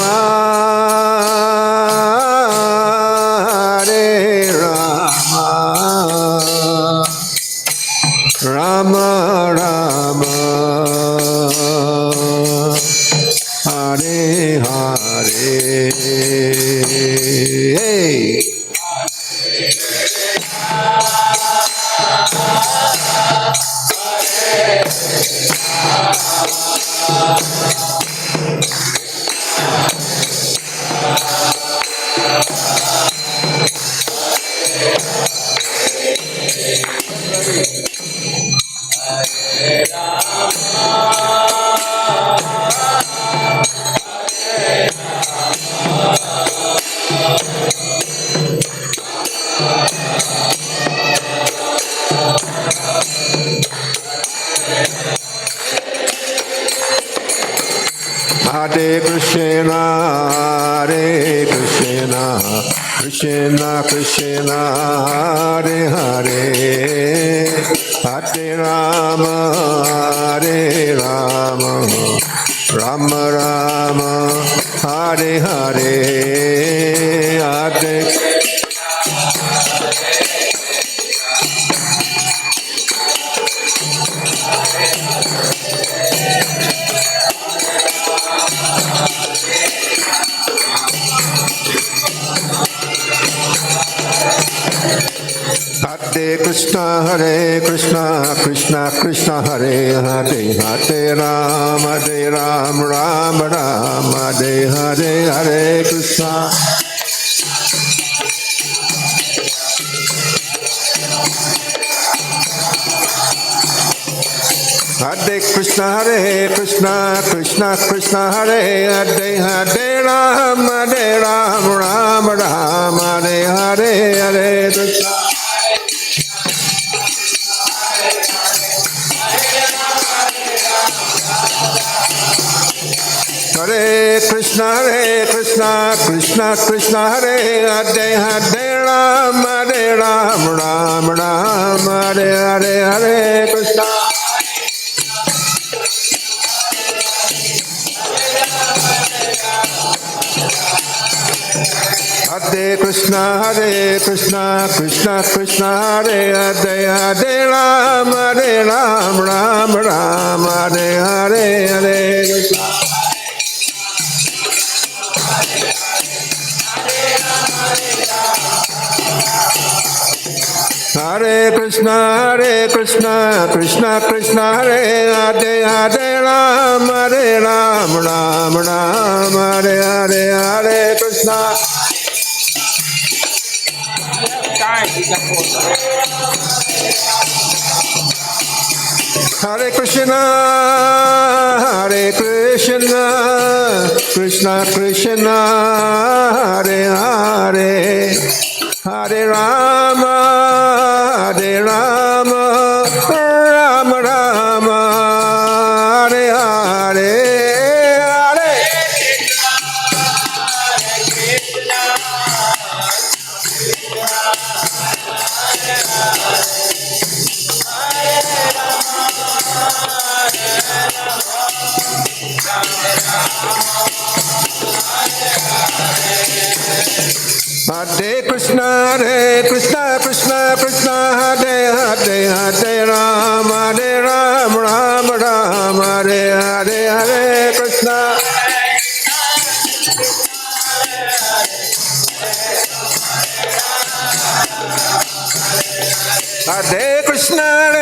Hare Rama. Rama Rama Hare Hare Hey Hare Krishna, Hare Krishna, Krishna Krishna, Hare Hare, Hare Rama, Hare Rama, Rama Rama, Hare Hare, Hare Hare Krishna, Krishna Krishna, Hare Hare, Hare Ram, Ram Ram, Hare Hare, Hare Krishna. Hare Krishna, Krishna Krishna, Hare Hare, Hare Ram, Ram Ram, Hare Hare, Hare Krishna. Hare Krishna, Krishna Krishna, Hare Hare, Hare Ram, Hare Ram, Ram Ram, Hare Hare, Hare Krishna. Hare Krishna, Krishna Krishna, Hare Hare, Hare Ram, Ram Ram, Hare Hare, Hare Krishna. Hare Krishna, Krishna Krishna, Hare Hare, Hare Ram, Ram Ram, Hare Hare, Hare Krishna. Hare Krishna, Krishna Krishna, Hare Hare, Hare Rama, Rama Rama, Hare Hare, Hare. Hare Krishna, Krishna Krishna, Hare Hare, Hare Ram, Ram Ram, Hare Hare, Hare Krishna. Hare Krishna,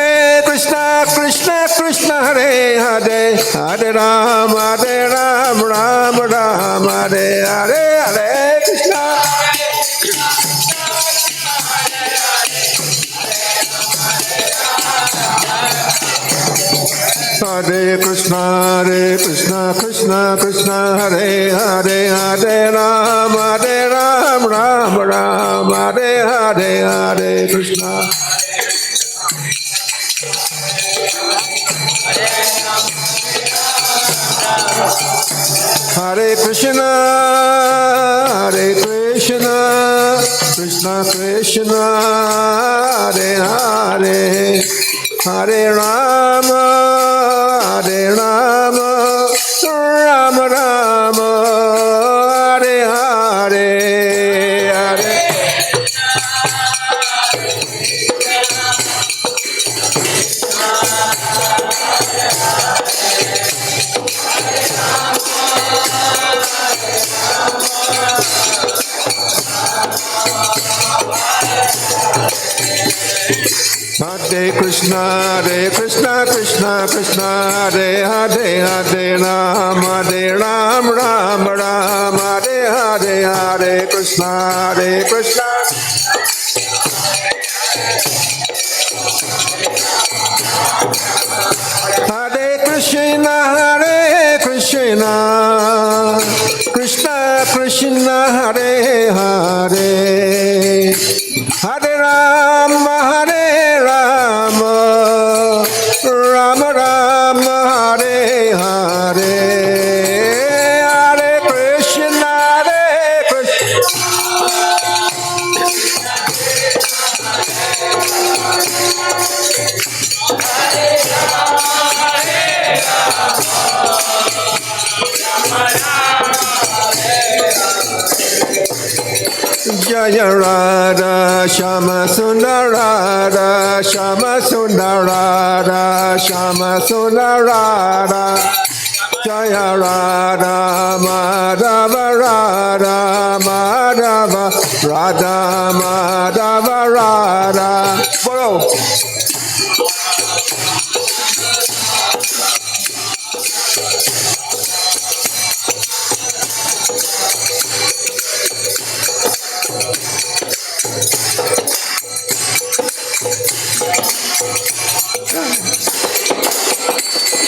Krishna Krishna, Hare Hare, Hare Ram, Ram Ram, Hare Hare, Hare Krishna. Hare Krishna, Krishna Krishna, Hare Hare, Hare Ram, Ram Ram, Hare Hare, Hare Krishna. Hare Krishna, Krishna Krishna, Hare Hare, Hare Rama, Rama Rama, Hare Hare, Hare. Hare Krishna, Krishna Krishna, Hare Hare, Hare Ram, Ram Ram, Hare Hare, Hare Krishna, Krishna. Hare Krishna, Krishna Krishna, Hare Hare, Hare Rama, Rama Rama, Hare Hare, Hare Krishna, Jaya Radha Shama Sundara, Shama Sundara, Shama Sundara, Jaya Radha Madhava, Madhava, Radha Madhava, Radha. Bolo.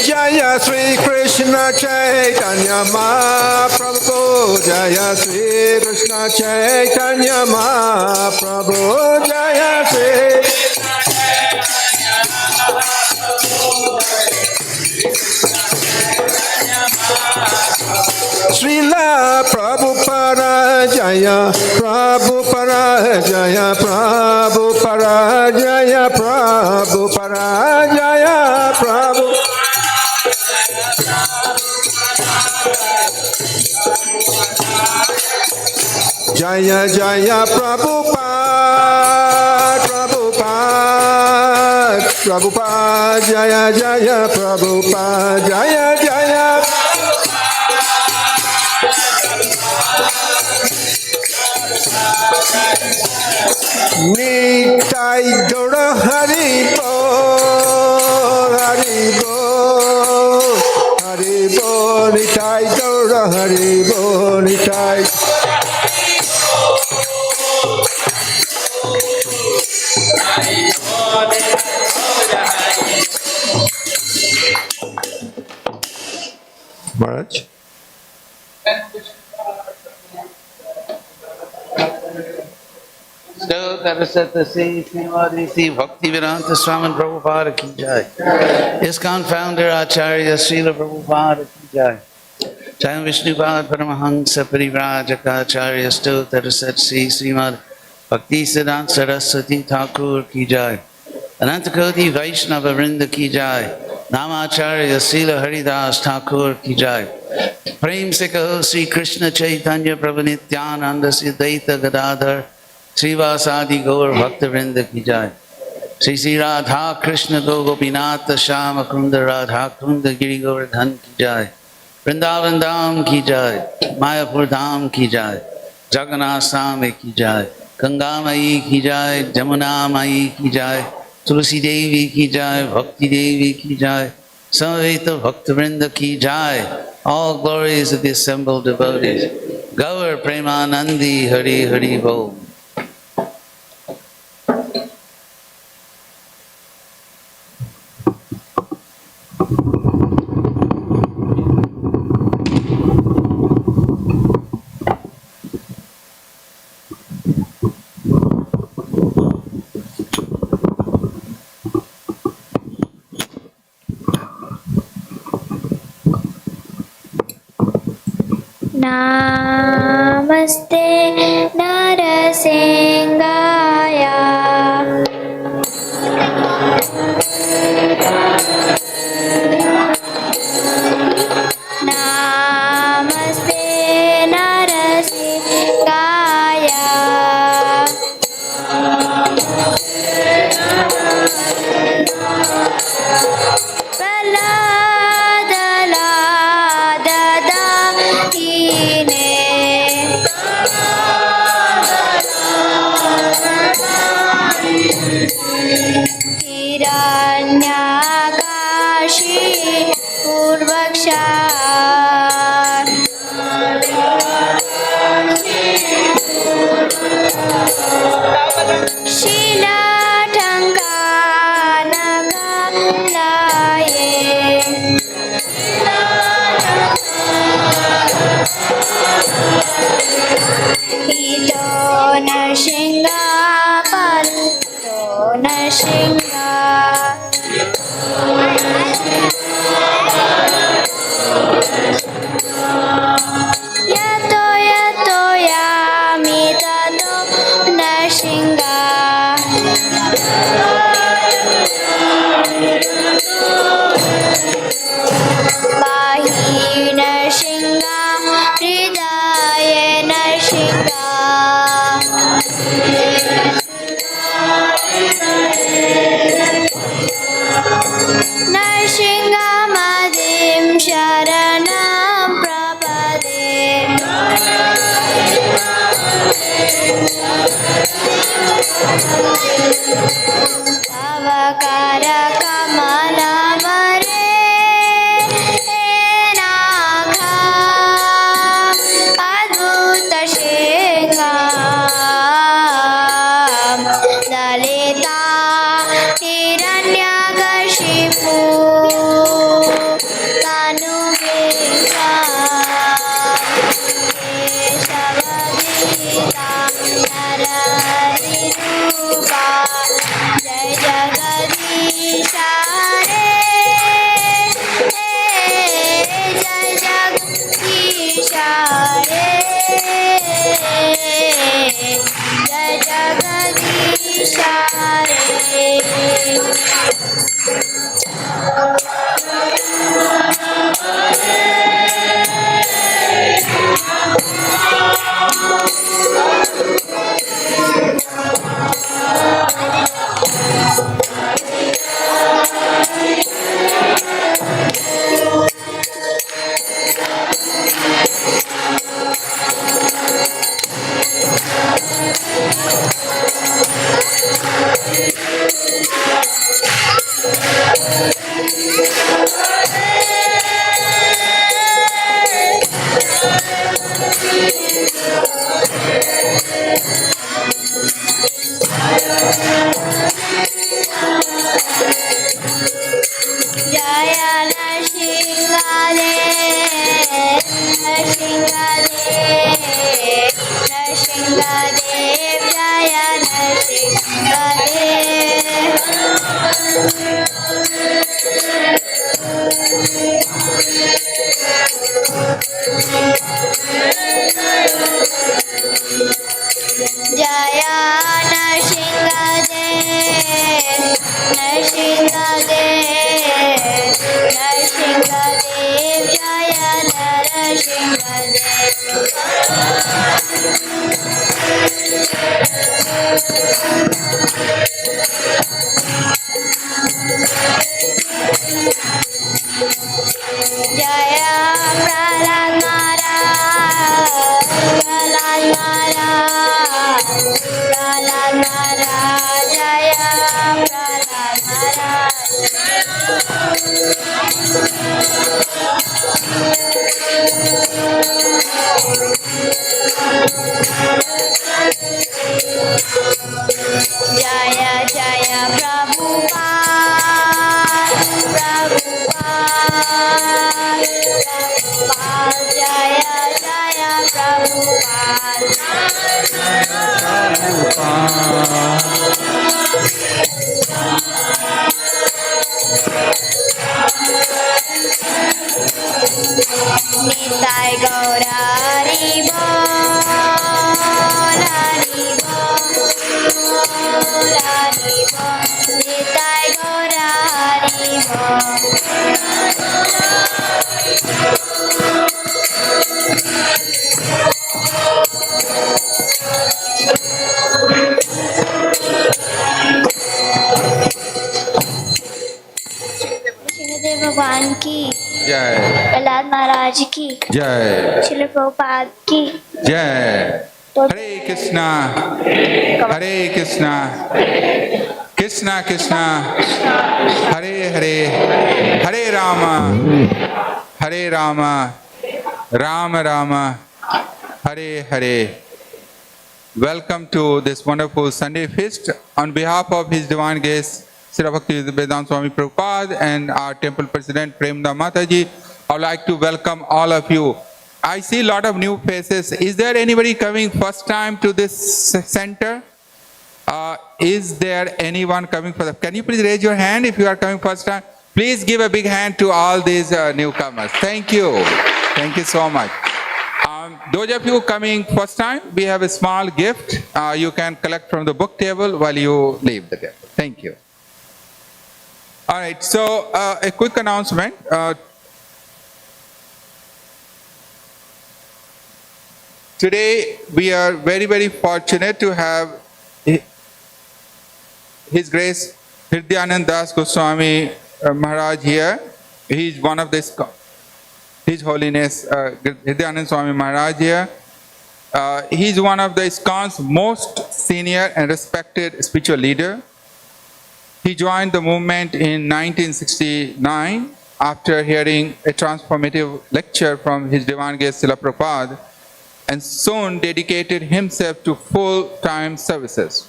Jaya Sri Krishna Chaitanya Mahaprabhu, Jaya Sri Krishna Chaitanya Mahaprabhu, Jaya Sri Srila Prabhupada Jaya, Prabhupada Jaya, Prabhupada Jaya, Prabhupada Jaya, Prabhu. Jaya Jaya Prabhupada, Prabhupada, Prabhupada Jaya Jaya, Prabhupada Jaya Jaya. Nitai Gaura Haribo, Haribo, Haribo, Nitai Gaura Haribo, Nitai. Maharaj? So Tarasata Sri Srimadi Sri Bhaktivedanta Swami Prabhupada ki jai. ISKCON founder Acharya Srila Prabhupada ki jai. Jai Vishnupad Paramahansa Parivrajaka Acharya Sto Tarasat Sri Srimad Bhakti Siddhanta Saraswati Thakur ki jai. Anantakoti Vaishnava Vrinda ki jai. Namacharya Srila Haridas Thakur ki jai. Prem se kaho Sri Krishna Chaitanya Prabhu Nityananda Siddhaita Gadadhar Srivasadi Gaur Bhakta Vrinda ki jai. Sri Sri Radha Krishna Gopinath Shama Kunda Radha Kunda Giri Govardhan ki jai. Vrindavan Dham ki jai. Mayapur Dham ki jai. Jagannath Swami ki jai. Ganga Mai ki jai. Jamuna Mai ki jai. Tulsi Devi ki jai. Bhakti Devi ki jai. Samaveta Bhakta Vrinda ki jai. All glories of the assembled devotees. Gaur Premanandi Hari Hari Bol. Namaste Narasingaya. Namaste Narasingaya. Hiranyakashi Purvaksha Shilatanganagalaye Hito Narshinga Palto Narshinga Yato Yato Yami Tato Narshinga Bahi Narshinga Hridaya Narshinga Narshinga Madim Sharanam Prapade Avakara Kamala Mare Enakha Advuta Shengam Dalita Hiranyakashipu Tanu Keshavadita Naradi Rupa Jai Jagadisha Hare Nrsingadev Jaya Nrsingadev Jaya Nrsingadev Nrsingadev Nrsingadev Jaya Jaya Prahlad Maharaj Prahlad Maharaj Prahlad Maharaj Jaya Prahlad Maharaj Jaya Jaya Prabhupada Prabhupada Prabhupada Jaya Jaya Prabhupada Nitai Gaura Hari Bol Hari Bol Hari Bol Nitai Gaura Hari Bol Singhdeo भगवान की जय प्रहलाद महाराज की जय श्रील प्रभुपाद की जय हरे Krishna Krishna Krishna Hare Hare Hare Ram Ram Ram Hare Hare. Welcome to this wonderful Sunday feast. On behalf of His Divine Grace, Sri Bhaktivedanta Swami Prabhupada and our temple president Premda Mataji, I would like to welcome all of you. I see a lot of new faces. Is there anybody coming first time to this center? Is there anyone coming for the? Can you please raise your hand if you are coming first time? Please give a big hand to all these newcomers. Thank you. Thank you so much. Those of you coming first time, we have a small gift. You can collect from the book table while you leave the table. Thank you. All right, so a quick announcement. Today we are very, very fortunate to have His Grace Hridayananda Gosvami Maharaj here. He is one of the His Holiness Hridayananda Swami Maharaj here. He is one of the ISKCON's most senior and respected spiritual leader. He joined the movement in 1969 after hearing a transformative lecture from His Divine Grace Srila Prabhupada, and soon dedicated himself to full-time services.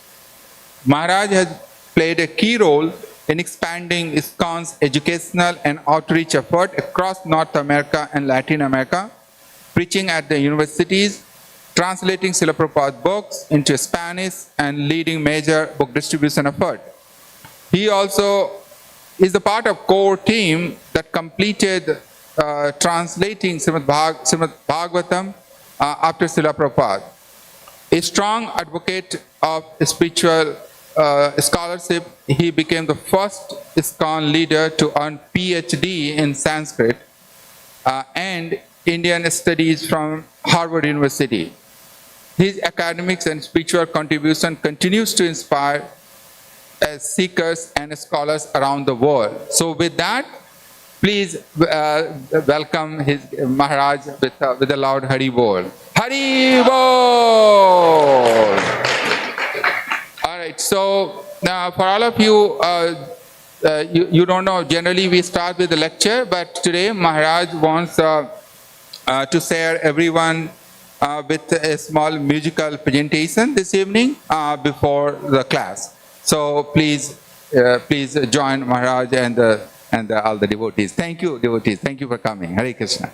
Maharaj has played a key role in expanding ISKCON's educational and outreach effort across North America and Latin America, preaching at the universities, translating Srila Prabhupada's books into Spanish, and leading major book distribution effort. He also is the part of core team that completed translating Srimad Bhagavatam after Srila Prabhupada. A strong advocate of spiritual scholarship, he became the first ISKCON leader to earn PhD in Sanskrit and Indian studies from Harvard University. His academics and spiritual contribution continues to inspire seekers and scholars around the world. So with that, please welcome his Maharaj with a loud Hari Bol. Hari Bol! All right, so now for all of you, you don't know, generally we start with the lecture, but today Maharaj wants to share everyone with a small musical presentation this evening before the class. So please join Maharaj and all the devotees. Thank you, devotees. Thank you for coming. Hare Krishna.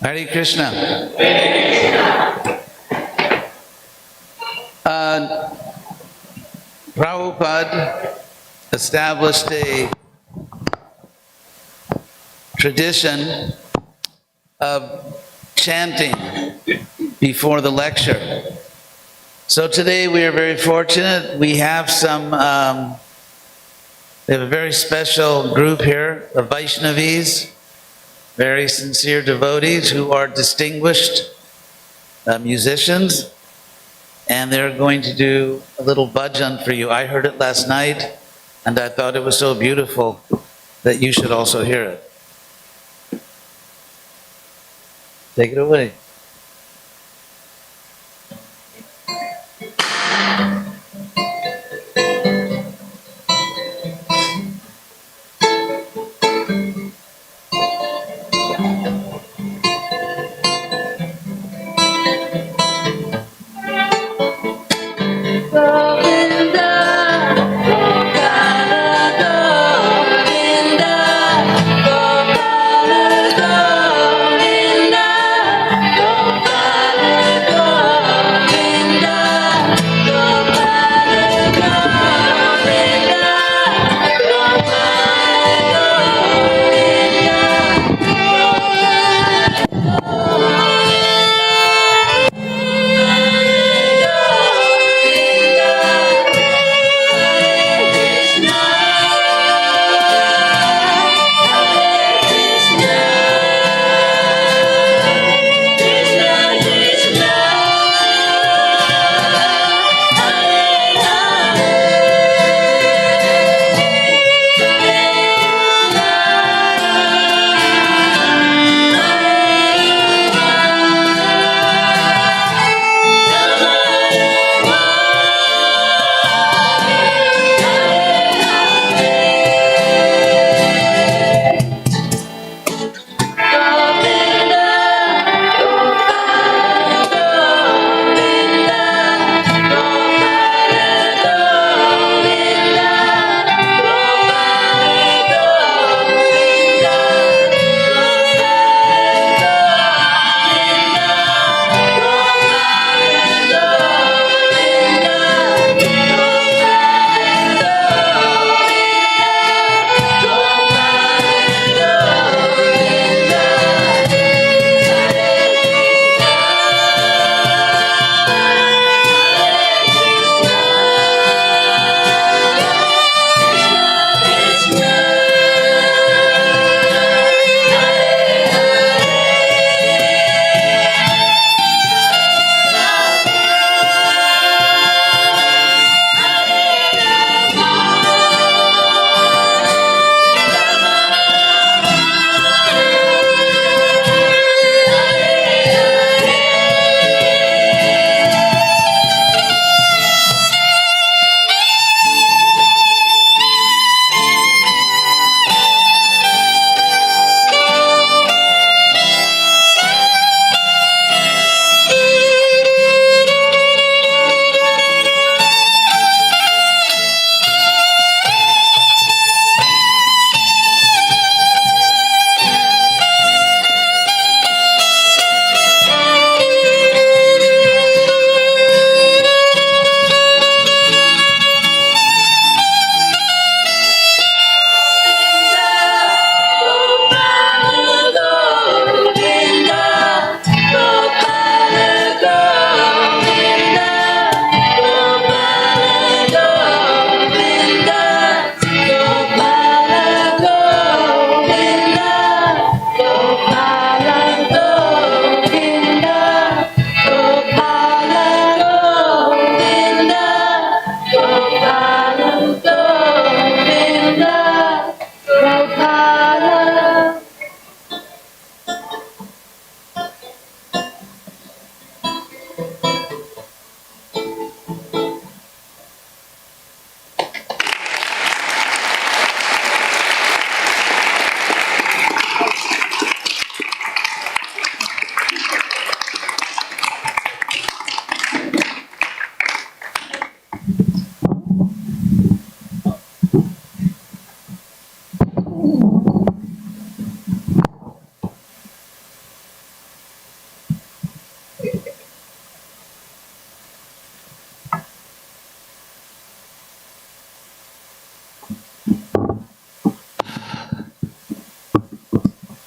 Hare Krishna. Prabhupada established a tradition of chanting before the lecture. So today we are very fortunate. We have we have a very special group here of Vaishnavis, very sincere devotees who are distinguished musicians, and they're going to do a little bhajan for you. I heard it last night, and I thought it was so beautiful that you should also hear it. Take it away. Govinda, Gopala Govinda, Gopala Govinda,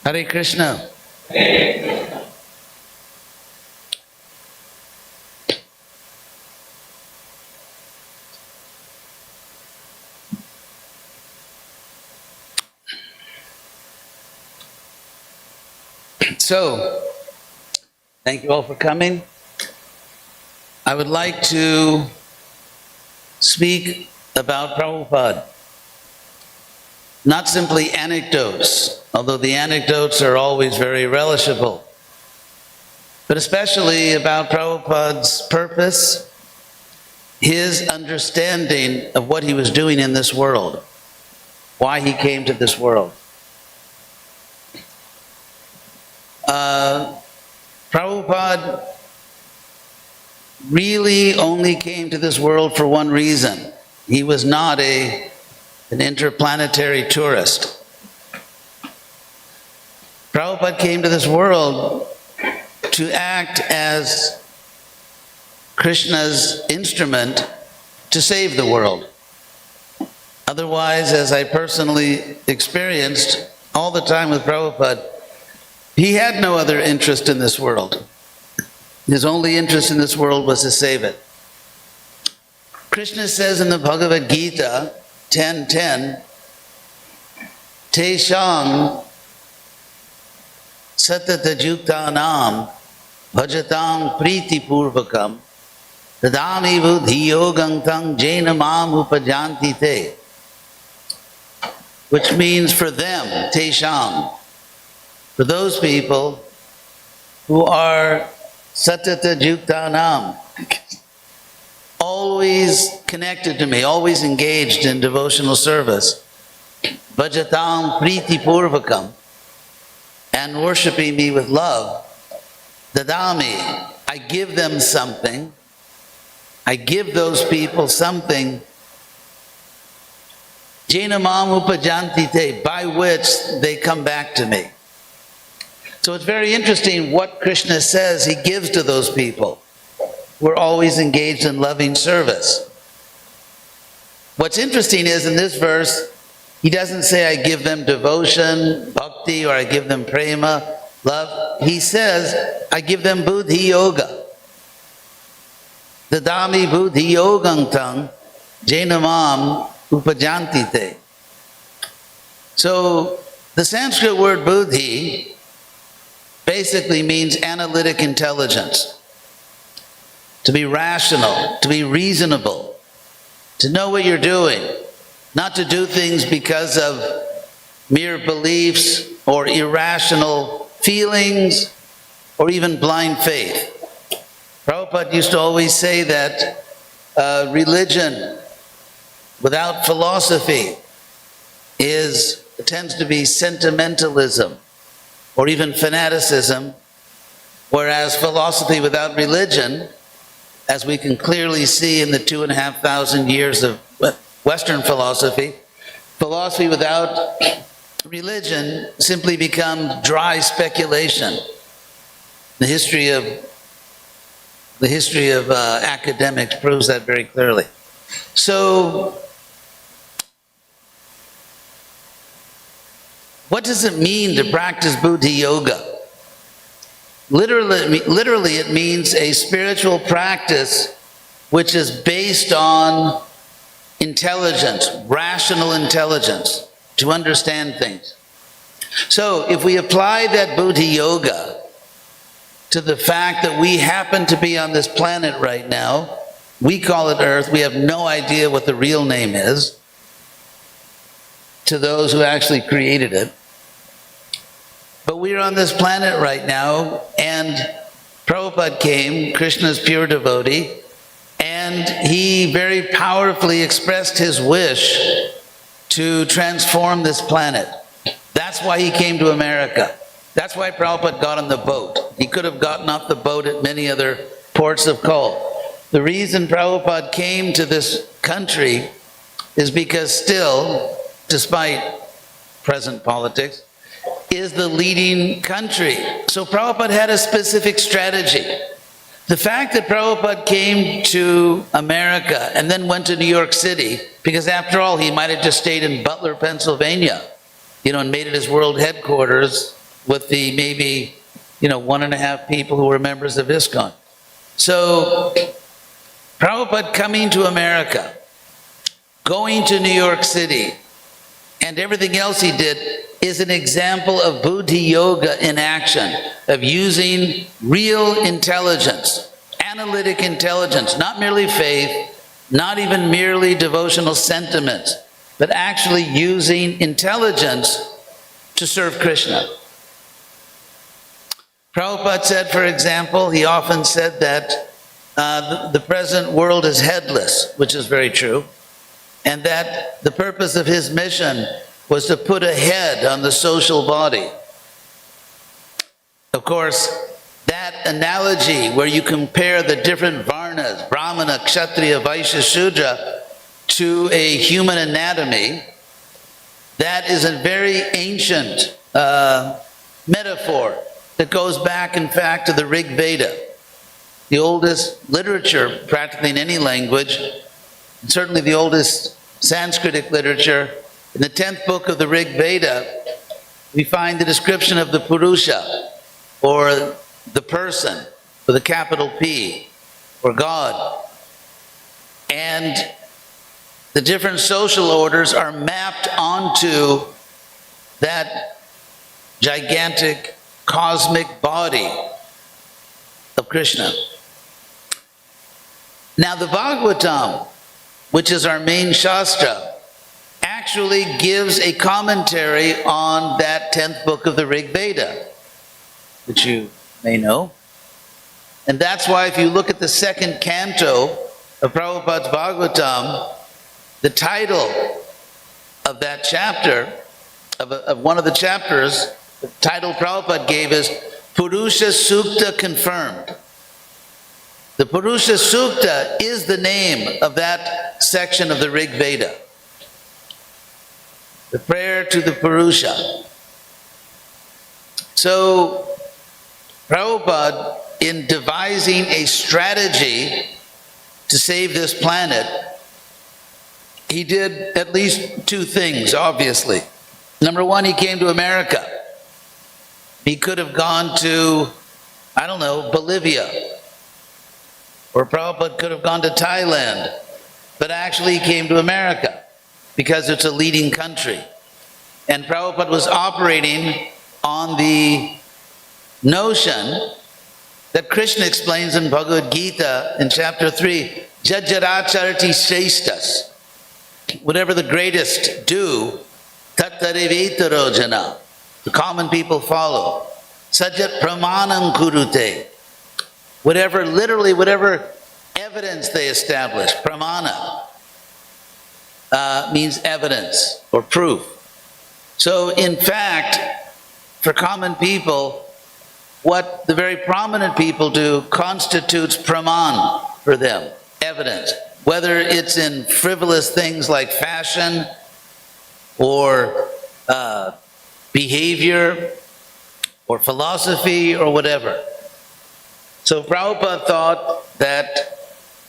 Hare Krishna. So, thank you all for coming. I would like to speak about Prabhupada. Not simply anecdotes, although the anecdotes are always very relishable, but especially about Prabhupada's purpose, his understanding of what he was doing in this world, why he came to this world. Prabhupada really only came to this world for one reason. He was not an interplanetary tourist. Prabhupada came to this world to act as Krishna's instrument to save the world. Otherwise, as I personally experienced all the time with Prabhupada, he had no other interest in this world. His only interest in this world was to save it. Krishna says in the Bhagavad Gita 10:10, Tesham satatayuktanam bhajatam priti purvakam tadami buddhiyogang tang jaina mam upajanti te. Which means for them, Tesham, for those people who are satatayuktanam, always connected to me, always engaged in devotional service, bhajatam priti purvakam, and worshiping me with love, dadami, I give them something, I give those people something, jaina mam upajanti te, by which they come back to me. So it's very interesting what Krishna says he gives to those people. We're always engaged in loving service. What's interesting is in this verse, he doesn't say I give them devotion, bhakti, or I give them prema, love. He says I give them buddhi yoga. Dadami buddhi yogang tang jainamam upajanti te. So the Sanskrit word buddhi basically means analytic intelligence. To be rational, to be reasonable, to know what you're doing, not to do things because of mere beliefs or irrational feelings or even blind faith. Prabhupada used to always say that religion without philosophy tends to be sentimentalism or even fanaticism, whereas philosophy without religion, as we can clearly see in the 2,500 years of Western philosophy, philosophy without religion simply becomes dry speculation. The history of academics proves that very clearly. So, what does it mean to practice buddhi yoga? Literally, it means a spiritual practice which is based on intelligence, rational intelligence, to understand things. So, if we apply that buddhi yoga to the fact that we happen to be on this planet right now, we call it Earth, we have no idea what the real name is to those who actually created it. But we're on this planet right now, and Prabhupada came, Krishna's pure devotee, and he very powerfully expressed his wish to transform this planet. That's why he came to America. That's why Prabhupada got on the boat. He could have gotten off the boat at many other ports of call. The reason Prabhupada came to this country is because still, despite present politics, is the leading country. So Prabhupada had a specific strategy. The fact that Prabhupada came to America and then went to New York City, because after all, he might have just stayed in Butler, Pennsylvania, and made it his world headquarters with the maybe, 1.5 people who were members of ISKCON. So Prabhupada coming to America, going to New York City, and everything else he did is an example of Buddhi Yoga in action, of using real intelligence, analytic intelligence, not merely faith, not even merely devotional sentiments, but actually using intelligence to serve Krishna. Prabhupada said, for example, he often said that the present world is headless, which is very true, and that the purpose of his mission was to put a head on the social body. Of course, that analogy where you compare the different varnas, Brahmana, Kshatriya, Vaishya, Shudra, to a human anatomy, that is a very ancient metaphor that goes back, in fact, to the Rig Veda, the oldest literature practically in any language, and certainly the oldest Sanskritic literature. In the 10th book of the Rig Veda, we find the description of the Purusha, or the person, with a capital P, or God. And the different social orders are mapped onto that gigantic cosmic body of Krishna. Now the Bhagavatam, which is our main Shastra, actually gives a commentary on that 10th book of the Rig Veda, which you may know. And that's why if you look at the second canto of Prabhupada's Bhagavatam, the title of that chapter, of one of the chapters, the title Prabhupada gave is Purusha Sukta Confirmed. The Purusha Sukta is the name of that section of the Rig Veda. The prayer to the Purusha. So, Prabhupada, in devising a strategy to save this planet, he did at least 2 things, obviously. Number 1, he came to America. He could have gone to, Bolivia. Or Prabhupada could have gone to Thailand. But actually he came to America because it's a leading country. And Prabhupada was operating on the notion that Krishna explains in Bhagavad Gita in chapter 3, Jajjaracharati Shreshtas. Whatever the greatest do, tattarevetaro jana. The common people follow. Sajat pramanam kurute. Whatever evidence they establish, pramana, means evidence or proof. So in fact, for common people, what the very prominent people do constitutes praman for them, evidence. Whether it's in frivolous things like fashion or behavior or philosophy or whatever. So Prabhupada thought that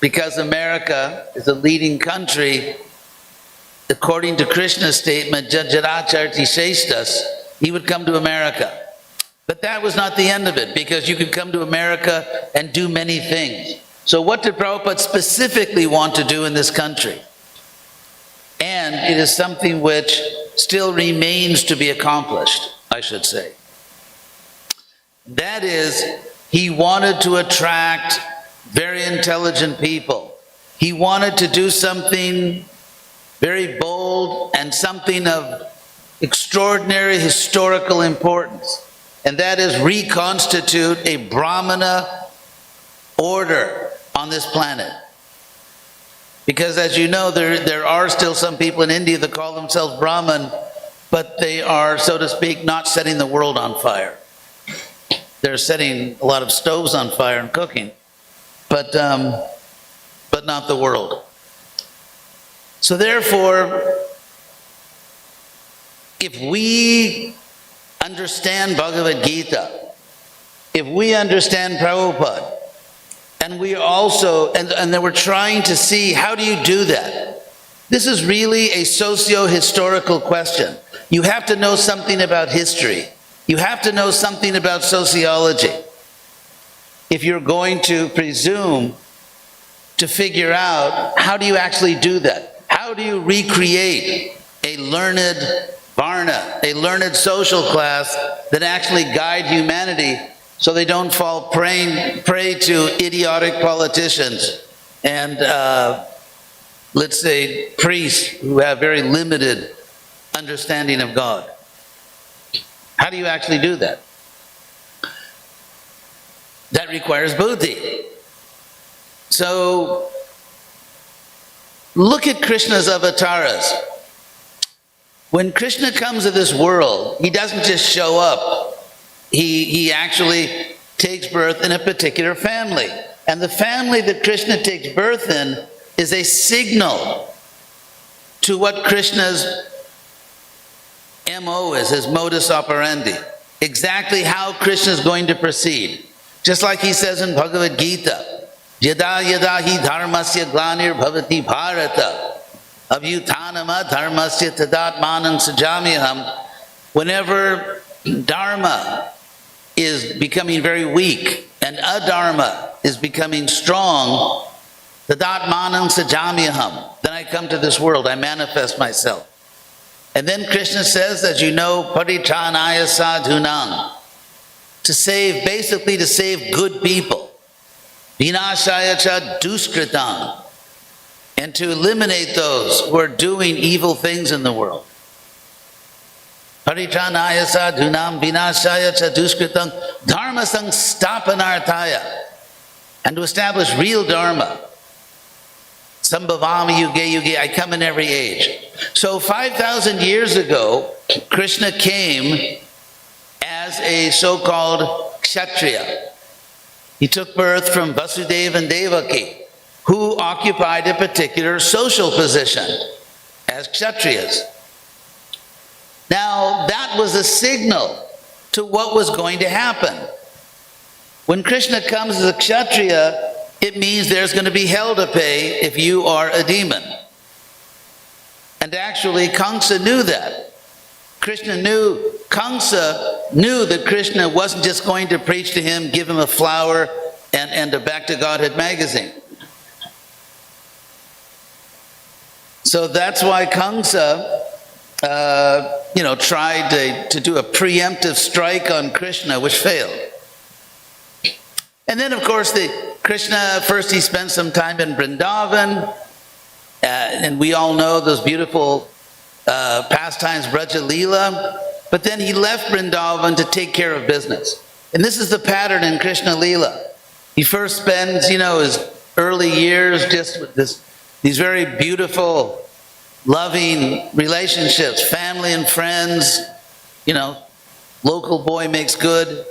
because America is a leading country, according to Krishna's statement, Jajjaracharti Sheshtas, he would come to America. But that was not the end of it, because you could come to America and do many things. So what did Prabhupada specifically want to do in this country? And it is something which still remains to be accomplished, I should say. That is, he wanted to attract very intelligent people. He wanted to do something very bold and something of extraordinary historical importance. And that is reconstitute a Brahmana order on this planet. Because as you know, there are still some people in India that call themselves Brahmin, but they are, so to speak, not setting the world on fire. They're setting a lot of stoves on fire and cooking, but not the world. So therefore, if we understand Bhagavad Gita, if we understand Prabhupada, and we also, and then we're trying to see, how do you do that? This is really a socio-historical question. You have to know something about history. you have to know something about sociology if you're going to presume to figure out how do you actually do that? How do you recreate a learned varna, a learned social class that actually guide humanity so they don't fall prey to idiotic politicians and, let's say, priests who have very limited understanding of God? How do you actually do that? That requires buddhi. So, look at Krishna's avatars. When Krishna comes to this world, he doesn't just show up. He actually takes birth in a particular family. And the family that Krishna takes birth in is a signal to what Krishna's MO is, his modus operandi. Exactly how Krishna is going to proceed. Just like he says in Bhagavad Gita, Yada yada hi dharmasya glanir bhavati bharata abhyutanama dharmasya tadatmanam sajamyaham. Whenever dharma is becoming very weak and adharma is becoming strong, tadatmanam sajamyaham, then I come to this world, I manifest myself. And then Krishna says, as you know, paritranaya sadhunam, to save, basically to save good people. Vinashaya cha duskritam, and to eliminate those who are doing evil things in the world. Paritranaya sadhunam vinashaya cha duskritam dharma sangstapanarthaya, and to establish real dharma. Sambhavami yuge yuge, I come in every age. So 5,000 years ago, Krishna came as a so-called kshatriya. He took birth from Vasudeva and Devaki, who occupied a particular social position as kshatriyas. Now, that was a signal to what was going to happen. When Krishna comes as a kshatriya, it means there's going to be hell to pay if you are a demon. And actually, Kamsa knew that. Kamsa knew that Krishna wasn't just going to preach to him, give him a flower, and a Back to Godhead magazine. So that's why Kamsa, tried to do a preemptive strike on Krishna, which failed. And then, of course, Krishna, first he spent some time in Vrindavan, and we all know those beautiful pastimes, Braja Leela, but then he left Vrindavan to take care of business. And this is the pattern in Krishna Leela. He first spends, his early years just with these very beautiful, loving relationships, family and friends, local boy makes good.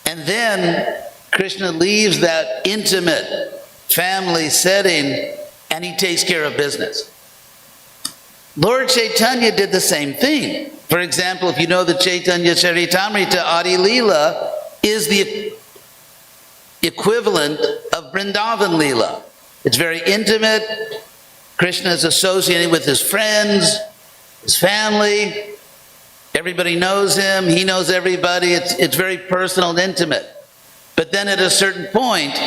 And then Krishna leaves that intimate family setting and he takes care of business. Lord Chaitanya did the same thing. For example, if you know the Chaitanya Charitamrita, Adi Leela is the equivalent of Vrindavan Leela. It's very intimate. Krishna is associated with his friends, his family. Everybody knows him. He knows everybody. It's very personal and intimate. But then at a certain point,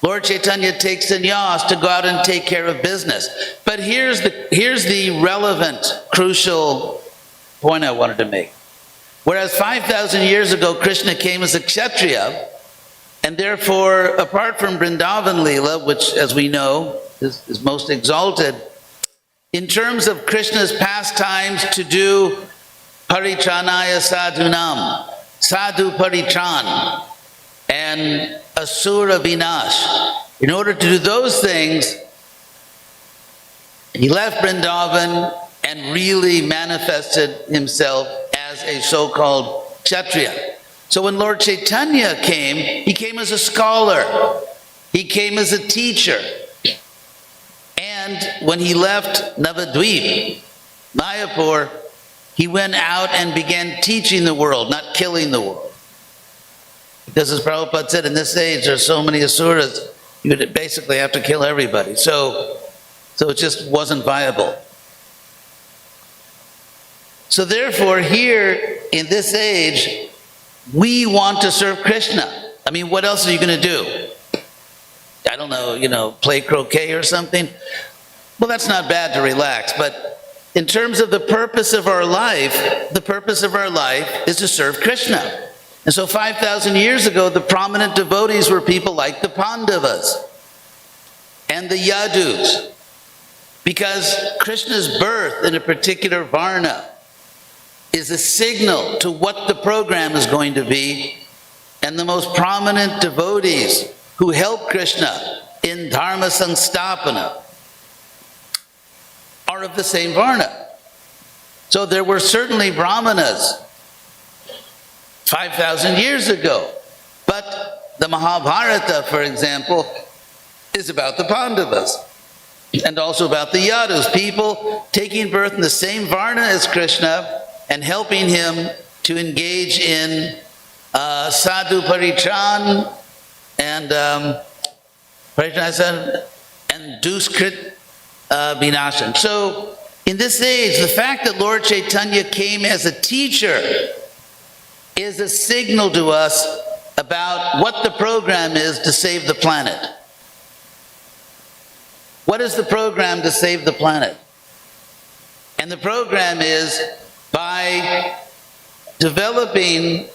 Lord Chaitanya takes sannyas to go out and take care of business. But here's the relevant, crucial point I wanted to make. Whereas 5,000 years ago, Krishna came as a kshatriya, and therefore, apart from Vrindavan Leela, which, as we know, is most exalted, in terms of Krishna's pastimes to do paritranaya sadhunam, sadhu paritran, and asura vinash. In order to do those things, he left Vrindavan and really manifested himself as a so-called kshatriya. So when Lord Chaitanya came, he came as a scholar. He came as a teacher. And when he left Navadvip, Mayapur, he went out and began teaching the world, not killing the world. Because as Prabhupada said, in this age, there's so many asuras, you would basically have to kill everybody. So it just wasn't viable. So therefore, here in this age, we want to serve Krishna. I mean, what else are you going to do? I don't know, play croquet or something? Well, that's not bad to relax, but in terms of the purpose of our life, the purpose of our life is to serve Krishna. And so 5,000 years ago, the prominent devotees were people like the Pandavas and the Yadus, because Krishna's birth in a particular varna is a signal to what the program is going to be. And the most prominent devotees who help Krishna in Dharma Samstapana are of the same varna. So there were certainly brahmanas 5,000 years ago. But the Mahabharata, for example, is about the Pandavas and also about the Yadus, people taking birth in the same varna as Krishna and helping him to engage in sadhu paritran and duskrit vinashan. So in this age, the fact that Lord Chaitanya came as a teacher is a signal to us about what the program is to save the planet. What is the program to save the planet? And the program is by developing,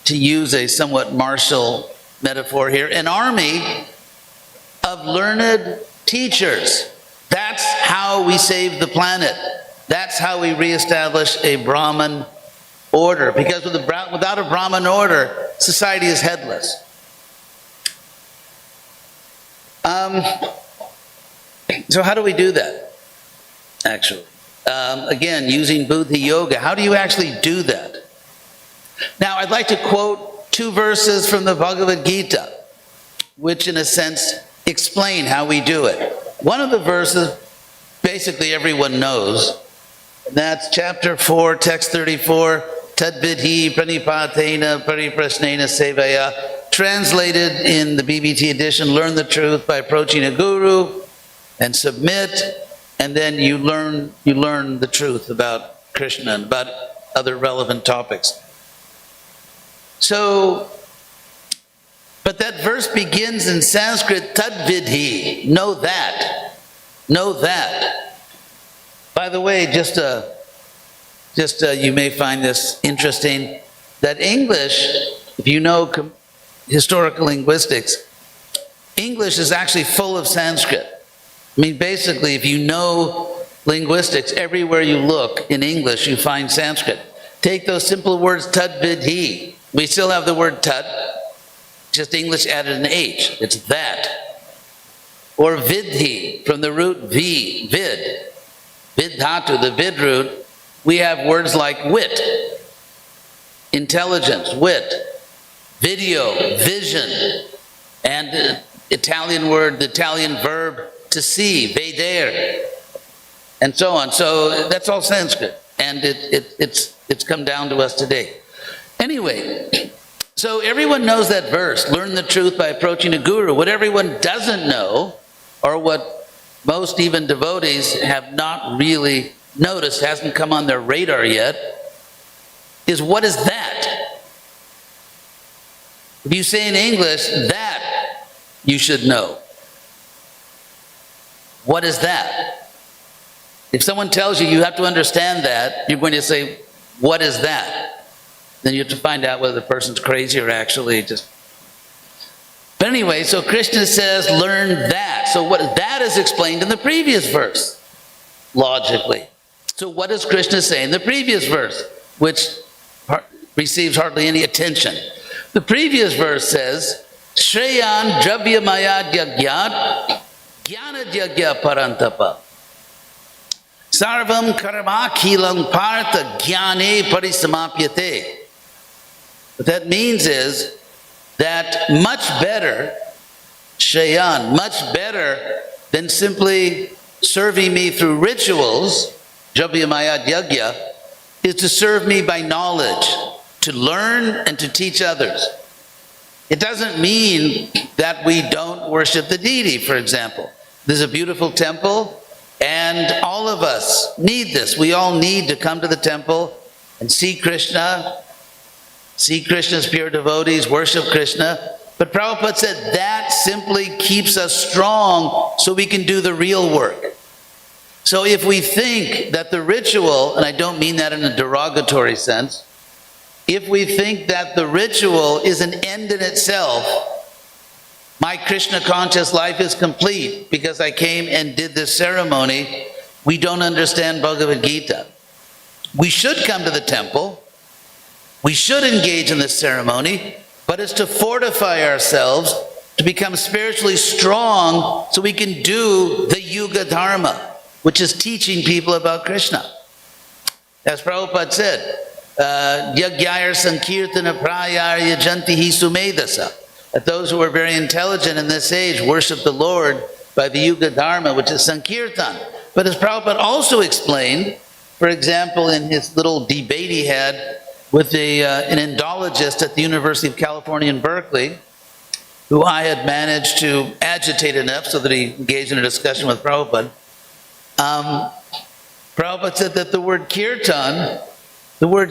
to use a somewhat martial metaphor here, an army of learned teachers. That's how we save the planet. That's how we reestablish a Brahman order. Because without a Brahman order, society is headless. So how do we do that, actually? Again, using Buddhi Yoga. How do you actually do that? Now, I'd like to quote 2 verses from the Bhagavad Gita, which in a sense explain how we do it. One of the verses, basically everyone knows, and that's chapter 4, text 34, Tadvidhi pranipatena pariprasnena sevaya, translated in the BBT edition, learn the truth by approaching a guru and submit, and then you learn the truth about Krishna and about other relevant topics. So, but that verse begins in Sanskrit, Tadvidhi, know that. Know that. By the way, just you may find this interesting, that English, if you know historical linguistics, English is actually full of Sanskrit. I mean, basically, if you know linguistics, everywhere you look in English, you find Sanskrit. Take those simple words, Tadvidhi. We still have the word tat, just English added an H. It's that. Or vidhi, from the root vid. Vidhatu, the vid root. We have words like wit, intelligence, wit, video, vision, and the Italian word, the Italian verb to see, vedere, and so on. So that's all Sanskrit, and it's come down to us today. Anyway, so everyone knows that verse, learn the truth by approaching a guru. What everyone doesn't know, or what most even devotees have not really noticed, hasn't come on their radar yet, is what is that? If you say in English, that, you should know. What is that? If someone tells you have to understand that, you're going to say, what is that? Then you have to find out whether the person's crazy or actually just... But anyway, so Krishna says, learn that. So what that is explained in the previous verse, logically. So what does Krishna say in the previous verse, which receives hardly any attention? The previous verse says, Shreyan Dravya Maya Dyagyat Jnana Dyagya Parantapa Sarvam Karma Kilam Partha Jnane Parisamapyate. What that means is that much better, Shreyan, much better than simply serving me through rituals, Dravya Maya Dyagya, is to serve me by knowledge, to learn and to teach others. It doesn't mean that we don't worship the deity, for example. There's a beautiful temple And all of us need this. We all need to come to the temple and see Krishna, see Krishna's pure devotees, worship Krishna. But Prabhupada said that simply keeps us strong so we can do the real work. So if we think that the ritual, and I don't mean that in a derogatory sense, if we think that the ritual is an end in itself, my Krishna conscious life is complete because I came and did this ceremony, we don't understand Bhagavad Gita. We should come to the temple, we should engage in this ceremony, but it's to fortify ourselves, to become spiritually strong so we can do the Yuga Dharma, which is teaching people about Krishna. As Prabhupada said, Yagyayar Sankirtana Prayar Yajantihi Sumedasa. That those who are very intelligent in this age worship the Lord by the Yuga Dharma, which is Sankirtan. But as Prabhupada also explained, for example, in his little debate he had with an Indologist at the University of California in Berkeley, who I had managed to agitate enough so that he engaged in a discussion with Prabhupada. Prabhupada said that the word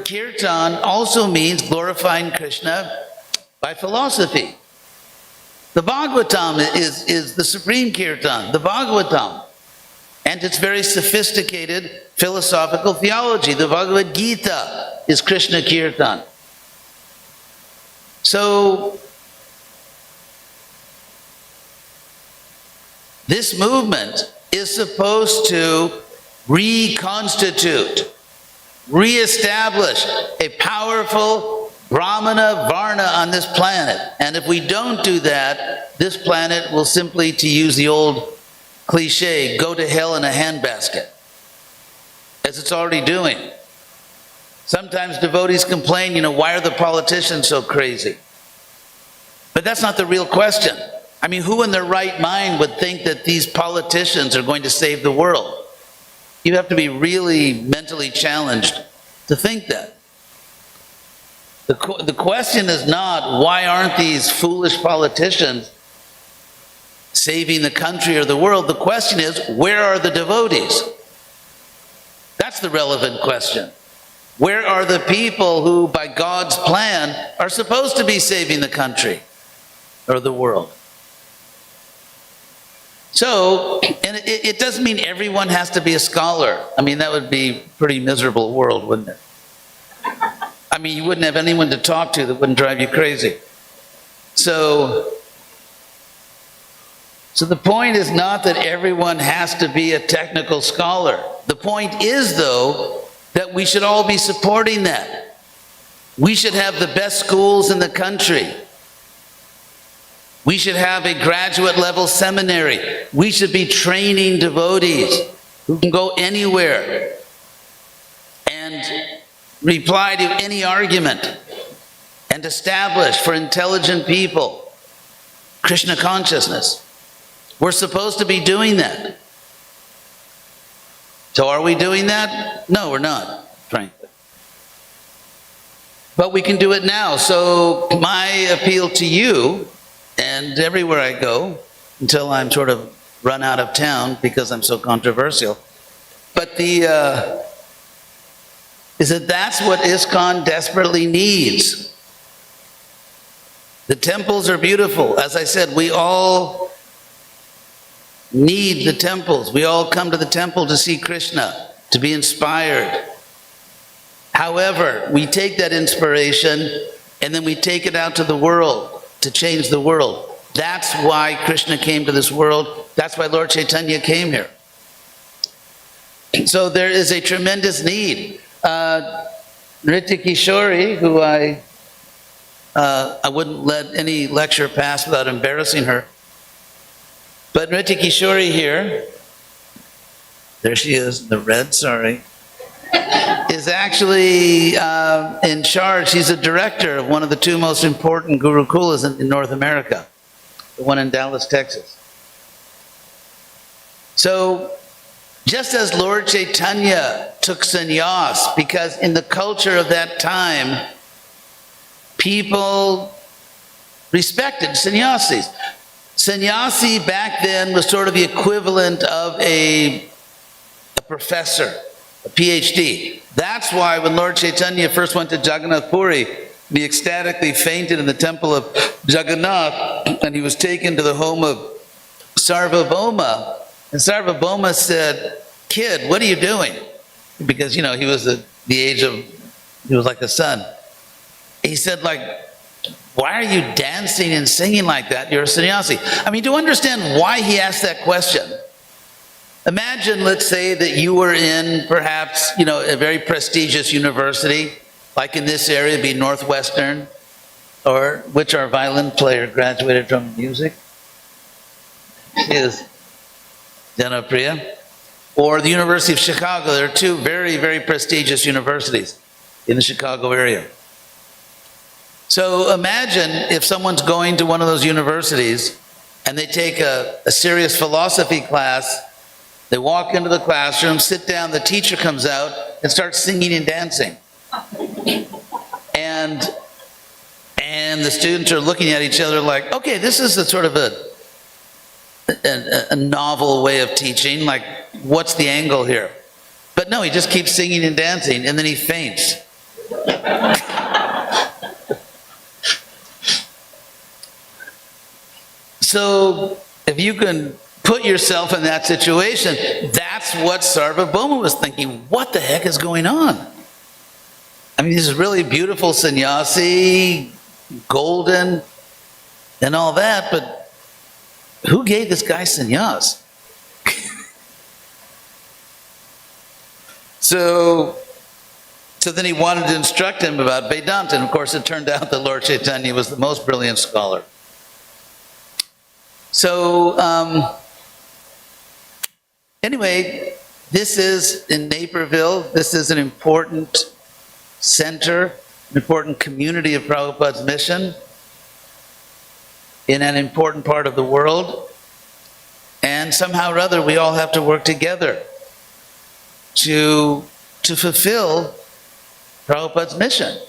kirtan also means glorifying Krishna by philosophy. The Bhagavatam is the supreme kirtan, the Bhagavatam. And it's very sophisticated philosophical theology. The Bhagavad Gita is Krishna kirtan. So, this movement is supposed to reconstitute, reestablish a powerful Brahmana Varna on this planet. And if we don't do that, this planet will simply, to use the old cliche, go to hell in a handbasket, as it's already doing. Sometimes devotees complain, why are the politicians so crazy? But that's not the real question. I mean, who in their right mind would think that these politicians are going to save the world? You have to be really mentally challenged to think that. The question is not, why aren't these foolish politicians saving the country or the world? The question is, where are the devotees? That's the relevant question. Where are the people who, by God's plan, are supposed to be saving the country or the world? So, and it doesn't mean everyone has to be a scholar. I mean, that would be a pretty miserable world, wouldn't it? I mean, you wouldn't have anyone to talk to that wouldn't drive you crazy. So the point is not that everyone has to be a technical scholar. The point is, though, that we should all be supporting that. We should have the best schools in the country. We should have a graduate level seminary. We should be training devotees who can go anywhere and reply to any argument and establish for intelligent people Krishna consciousness. We're supposed to be doing that. So are we doing that? No, we're not, frankly. But we can do it now. So my appeal to you, and everywhere I go, until I'm sort of run out of town because I'm so controversial, but is that that's what ISKCON desperately needs. The temples are beautiful. As I said, we all need the temples. We all come to the temple to see Krishna, to be inspired. However, we take that inspiration and then we take it out to the world to change the world. That's why Krishna came to this world. That's why Lord Chaitanya came here. So there is a tremendous need. Nritya Kishori, who I wouldn't let any lecture pass without embarrassing her. But Nritya Kishori here, there she is, in the red, sorry, is actually in charge. She's a director of one of the two most important gurukulas in North America, the one in Dallas, Texas. So, just as Lord Chaitanya took sannyas, because in the culture of that time, people respected sannyasis. Sannyasi back then was sort of the equivalent of a professor, a PhD. That's why when Lord Chaitanya first went to Jagannath Puri, he ecstatically fainted in the temple of Jagannath, and he was taken to the home of Sarvabhauma. And Sarvabhauma said, "Kid, what are you doing?" Because, he was the age of, he was like a son. He said, "Why are you dancing and singing like that? You're a sannyasi." I mean, to understand why he asked that question, imagine, let's say, that you were in perhaps, a very prestigious university, like in this area, it'd be Northwestern, or which our violin player graduated from music. She is Janapriya. Or the University of Chicago. There are two very, very prestigious universities in the Chicago area. So imagine if someone's going to one of those universities and they take a serious philosophy class. They walk into the classroom, sit down, the teacher comes out and starts singing and dancing. And the students are looking at each other like, okay, this is a sort of a novel way of teaching, like, what's the angle here? But no, he just keeps singing and dancing, and then he faints. So, if you can put yourself in that situation, that's what Sarvabhauma was thinking. What the heck is going on? I mean, this is really beautiful sannyasi, golden, and all that, but who gave this guy sannyas? So then he wanted to instruct him about Vedanta, and of course it turned out that Lord Chaitanya was the most brilliant scholar. So anyway, this is in Naperville. This is an important center, an important community of Prabhupada's mission in an important part of the world. And somehow or other, we all have to work together to fulfill Prabhupada's mission.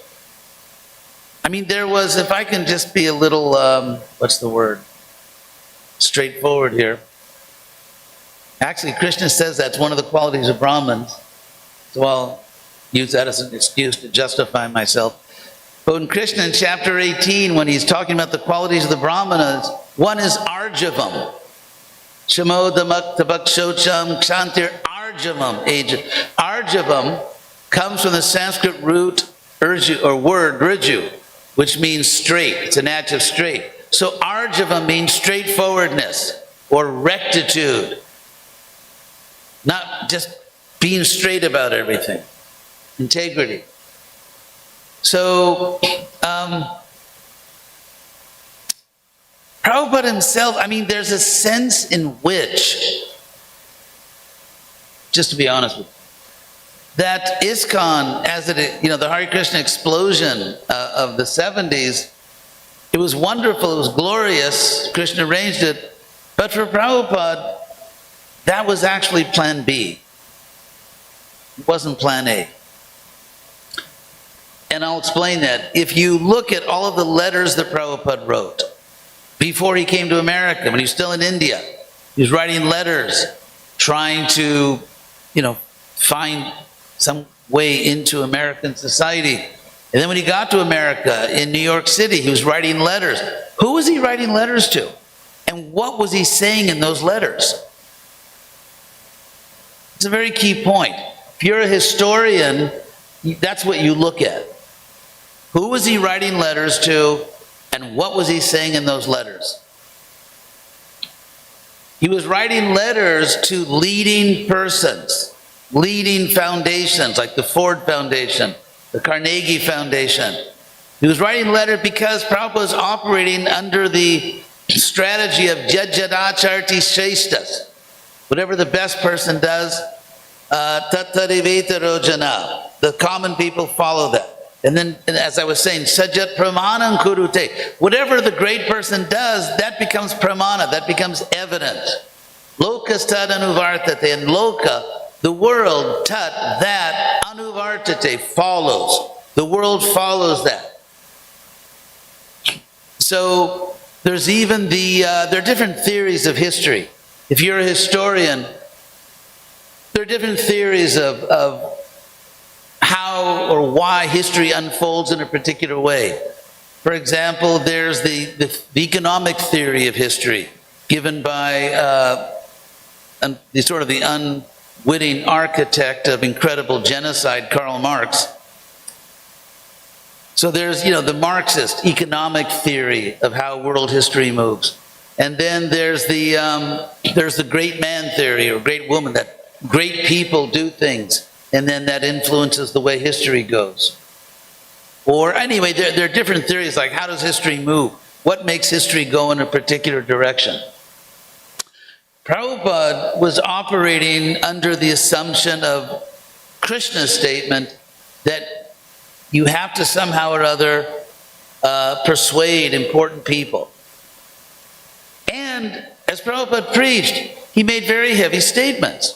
I mean, there was, if I can just be a little, straightforward here. Actually, Krishna says that's one of the qualities of Brahmins. So I'll use that as an excuse to justify myself. But in Krishna in chapter 18, when he's talking about the qualities of the Brahmanas, one is Arjavam. Shamodamak tabak-shocham kshantir Arjavam. Arjavam comes from the Sanskrit root urju, or word riju, which means straight. It's an adjective, straight. So Arjavam means straightforwardness or rectitude. Not just being straight about everything. Integrity. So, Prabhupada himself, I mean, there's a sense in which, just to be honest with you, that ISKCON, as it, the Hare Krishna explosion of the 70s, it was wonderful, it was glorious, Krishna arranged it, but for Prabhupada, that was actually plan B. It wasn't plan A. And I'll explain that. If you look at all of the letters that Prabhupada wrote, before he came to America, when he was still in India, he was writing letters, trying to, find some way into American society. And then when he got to America, in New York City, he was writing letters. Who was he writing letters to? And what was he saying in those letters? It's a very key point. If you're a historian, that's what you look at. Who was he writing letters to, and what was he saying in those letters? He was writing letters to leading persons, leading foundations, like the Ford Foundation, the Carnegie Foundation. He was writing letters because Prabhupada was operating under the strategy of Jajadacharti Shrestas. Whatever the best person does, Tattarivetaro Jana. The common people follow that. And then, as I was saying, Sajat Pramanam Kurute. Whatever the great person does, that becomes pramana, that becomes evident. Lokas tad anuvartate. And loka, the world, tat, that, anuvartate, follows. The world follows that. So, there's even there are different theories of history. If you're a historian, There are different theories of how or why history unfolds in a particular way. For example, there's the economic theory of history given by the unwitting architect of incredible genocide, Karl Marx. So there's, the Marxist economic theory of how world history moves. And then there's the great man theory or great woman, that great people do things, and then that influences the way history goes. Or anyway, there are different theories like how does history move? What makes history go in a particular direction? Prabhupada was operating under the assumption of Krishna's statement that you have to somehow or other persuade important people. And as Prabhupada preached, he made very heavy statements.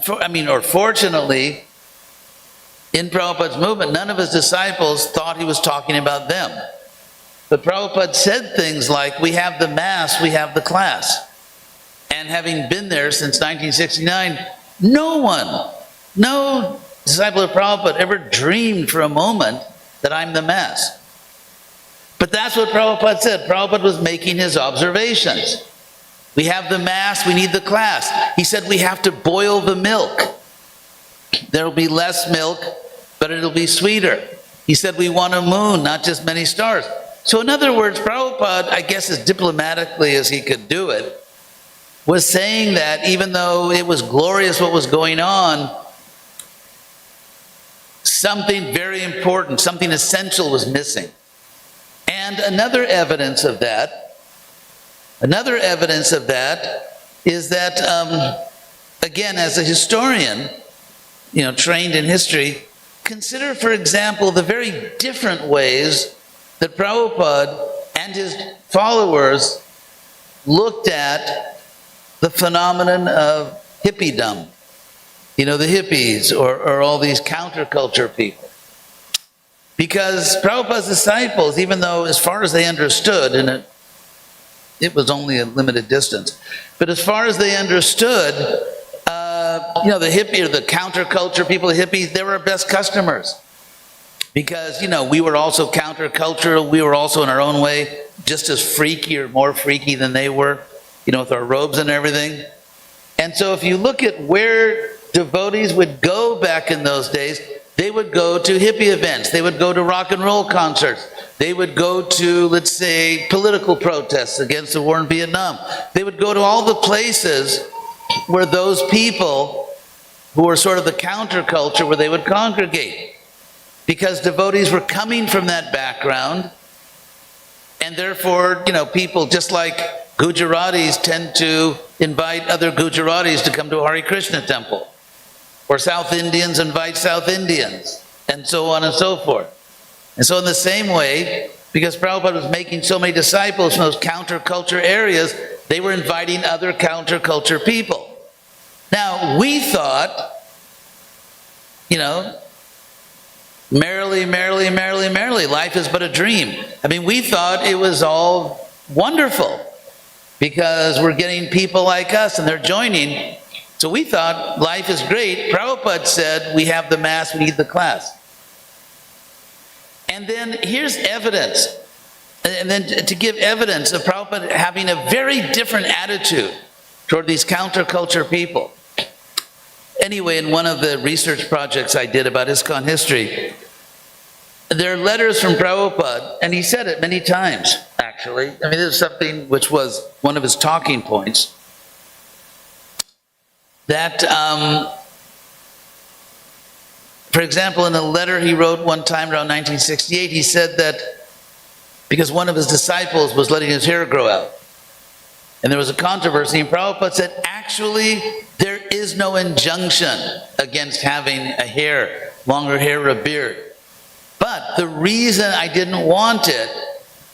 Fortunately, in Prabhupada's movement, none of his disciples thought he was talking about them. But Prabhupada said things like, we have the mass, we have the class. And having been there since 1969, no disciple of Prabhupada ever dreamed for a moment that I'm the mass. But that's what Prabhupada said. Prabhupada was making his observations. We have the mass, we need the class. He said we have to boil the milk. There will be less milk, but it'll be sweeter. He said we want a moon, not just many stars. So in other words, Prabhupada, I guess as diplomatically as he could do it, was saying that even though it was glorious what was going on, something very important, something essential was missing. And another evidence of that is that, again, as a historian, trained in history, consider, for example, the very different ways that Prabhupada and his followers looked at the phenomenon of hippiedom. The hippies or all these counterculture people. Because Prabhupada's disciples, even though as far as they understood, and it was only a limited distance, but as far as they understood, the hippie or the counterculture people, the hippies, they were our best customers. Because, we were also countercultural, we were also in our own way just as freaky or more freaky than they were, with our robes and everything. And so if you look at where devotees would go back in those days, they would go to hippie events, they would go to rock and roll concerts, they would go to, let's say, political protests against the war in Vietnam. They would go to all the places where those people who were sort of the counterculture, where they would congregate. Because devotees were coming from that background, and therefore, people just like Gujaratis tend to invite other Gujaratis to come to a Hare Krishna temple. Or South Indians invite South Indians, and so on and so forth. And so in the same way, because Prabhupada was making so many disciples from those counterculture areas, they were inviting other counterculture people. Now, we thought, merrily, merrily, merrily, merrily, life is but a dream. We thought it was all wonderful because we're getting people like us and they're joining. So we thought life is great. Prabhupada said we have the mass, we need the class. And then here's evidence. And then to give evidence of Prabhupada having a very different attitude toward these counterculture people. Anyway, in one of the research projects I did about ISKCON history, there are letters from Prabhupada, and he said it many times, actually. This is something which was one of his talking points. That, for example, in a letter he wrote one time around 1968, he said that because one of his disciples was letting his hair grow out, and there was a controversy, and Prabhupada said, actually, there is no injunction against having longer hair or a beard. But the reason I didn't want it,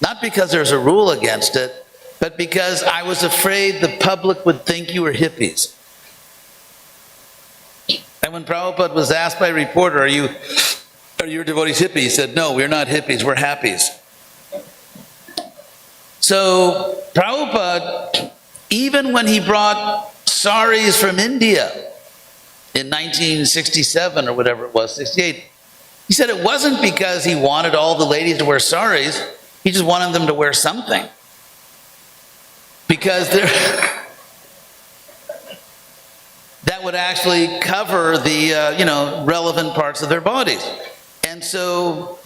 not because there's a rule against it, but because I was afraid the public would think you were hippies. And when Prabhupada was asked by a reporter, are you devotees hippies? He said, no, we're not hippies, we're happies. So Prabhupada, even when he brought saris from India in 1967 or whatever it was, 68. He said it wasn't because he wanted all the ladies to wear saris, he just wanted them to wear something. Because that would actually cover the relevant parts of their bodies. And so,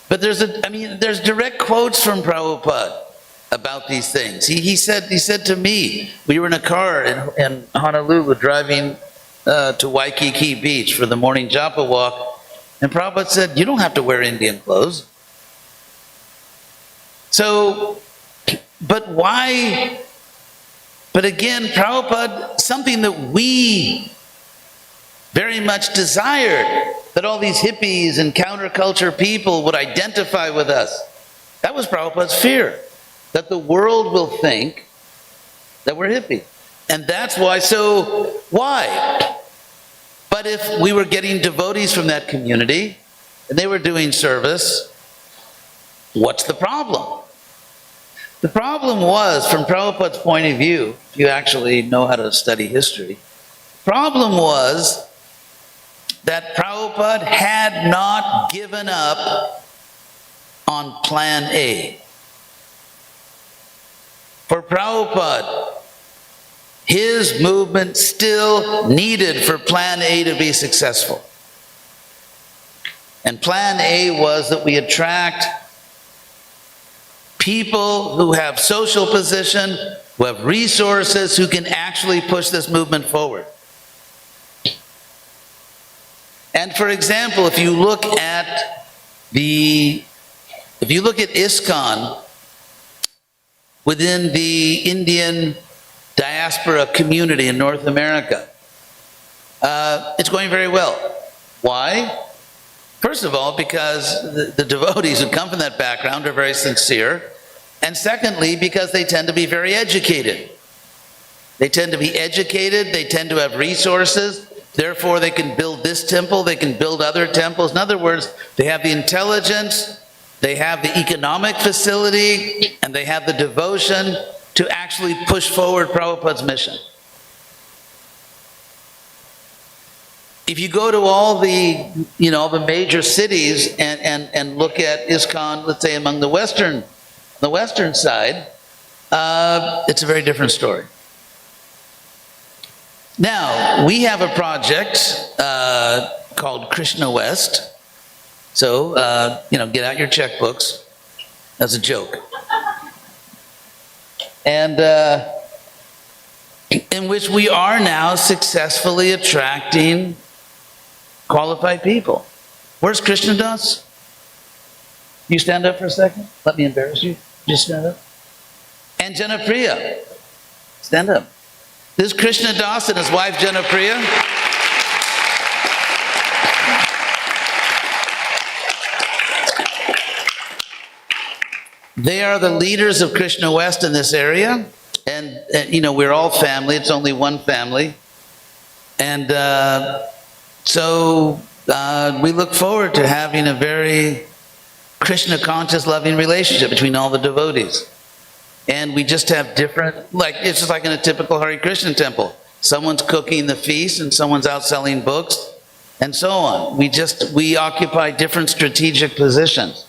but there's direct quotes from Prabhupada about these things. He said to me, we were in a car in Honolulu driving to Waikiki Beach for the morning japa walk, and Prabhupada said, you don't have to wear Indian clothes. So, but why? But again, Prabhupada, something that we very much desired, that all these hippies and counterculture people would identify with us. That was Prabhupada's fear, that the world will think that we're hippie. And that's why, so why? But if we were getting devotees from that community, and they were doing service, what's the problem? The problem was, from Prabhupada's point of view, if you actually know how to study history, the problem was that Prabhupada had not given up on Plan A. For Prabhupada, his movement still needed for Plan A to be successful. And Plan A was that we attract people who have social position, who have resources, who can actually push this movement forward. And for example, if you look at ISKCON within the Indian diaspora community in North America, it's going very well. Why? First of all, because the devotees who come from that background are very sincere. And secondly, because they tend to be very educated. They tend to be educated, they tend to have resources, therefore they can build this temple, they can build other temples. In other words, they have the intelligence, they have the economic facility, and they have the devotion to actually push forward Prabhupada's mission. If you go to all the, the major cities and look at ISKCON, let's say among the Western side, it's a very different story. Now, we have a project called Krishna West. So, get out your checkbooks. That's a joke. And in which we are now successfully attracting qualified people. Where's Krishna Das? You stand up for a second? Let me embarrass you. Just stand up. And Janapriya. Stand up. This is Krishna Das and his wife Janapriya. They are the leaders of Krishna West in this area. And we're all family. It's only one family. And so we look forward to having a very Krishna conscious, loving relationship between all the devotees. And we just have different, it's just like in a typical Hare Krishna temple. Someone's cooking the feast and someone's out selling books and so on. We occupy different strategic positions.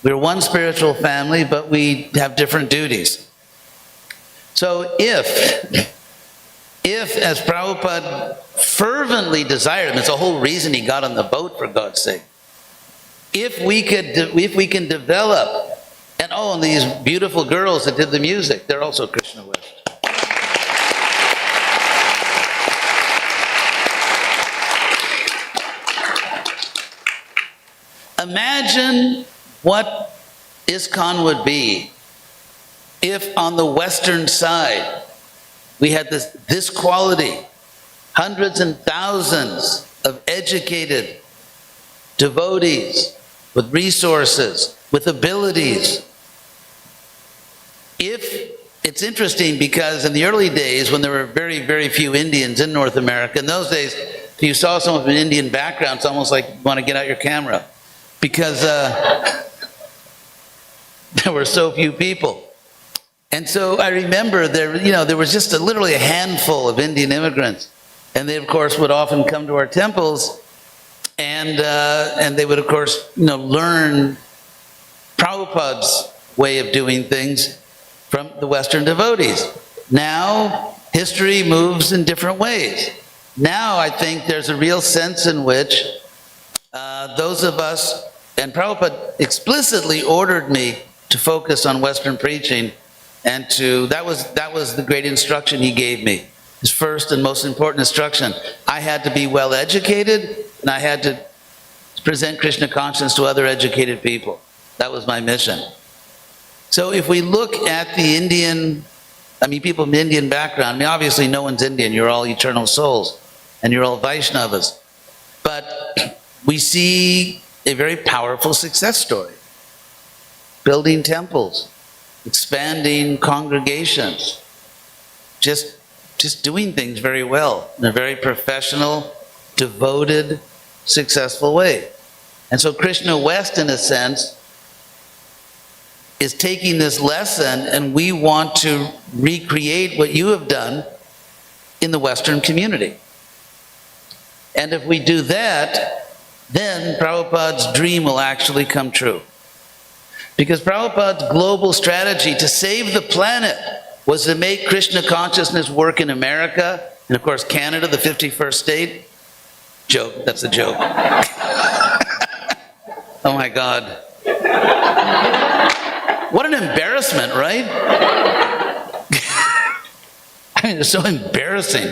We're one spiritual family, but we have different duties. So if as Prabhupada fervently desired, and it's the whole reason he got on the boat, for God's sake, if we can develop, and these beautiful girls that did the music, they're also Krishna West. Imagine what ISKCON would be if on the Western side we had this quality, hundreds and thousands of educated devotees with resources, with abilities. It's interesting because in the early days when there were very, very few Indians in North America, in those days, if you saw someone with an Indian background, it's almost like you want to get out your camera because there were so few people. And so I remember there was just literally a handful of Indian immigrants. And they, of course, would often come to our temples, and they would, of course, learn Prabhupada's way of doing things from the Western devotees. Now, history moves in different ways. Now, I think there's a real sense in which those of us, and Prabhupada explicitly ordered me to focus on Western preaching, and that was the great instruction he gave me. His first and most important instruction. I had to be well educated, and I had to present Krishna consciousness to other educated people. That was my mission. So if we look at the Indian, people from Indian background, obviously no one's Indian, you're all eternal souls, and you're all Vaishnavas. But we see a very powerful success story. Building temples, expanding congregations, just doing things very well in a very professional, devoted, successful way. And so Krishna West, in a sense, is taking this lesson, and we want to recreate what you have done in the Western community. And if we do that, then Prabhupada's dream will actually come true. Because Prabhupada's global strategy to save the planet was to make Krishna consciousness work in America, and of course Canada, the 51st state. Joke, that's a joke. Oh my God. What an embarrassment, right? It's so embarrassing.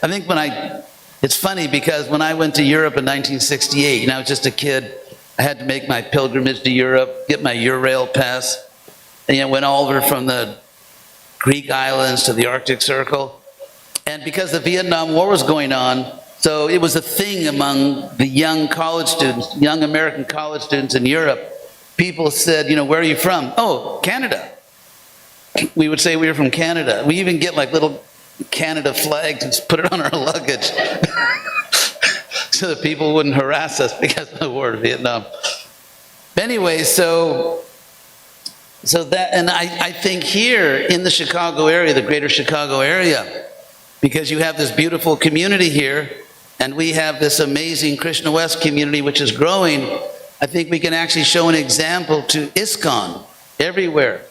I think it's funny because when I went to Europe in 1968, I was just a kid, I had to make my pilgrimage to Europe, get my Eurail pass, and went all over from the Greek islands to the Arctic Circle. And because the Vietnam War was going on, so it was a thing among the young college students, young American college students in Europe. People said, where are you from? Oh, Canada. We would say we were from Canada. We even get like little Canada flags and put it on our luggage so that people wouldn't harass us because of the war in Vietnam. Anyway, so that, and I think here in the Chicago area, the greater Chicago area, because you have this beautiful community here, and we have this amazing Krishna West community which is growing, I think we can actually show an example to ISKCON everywhere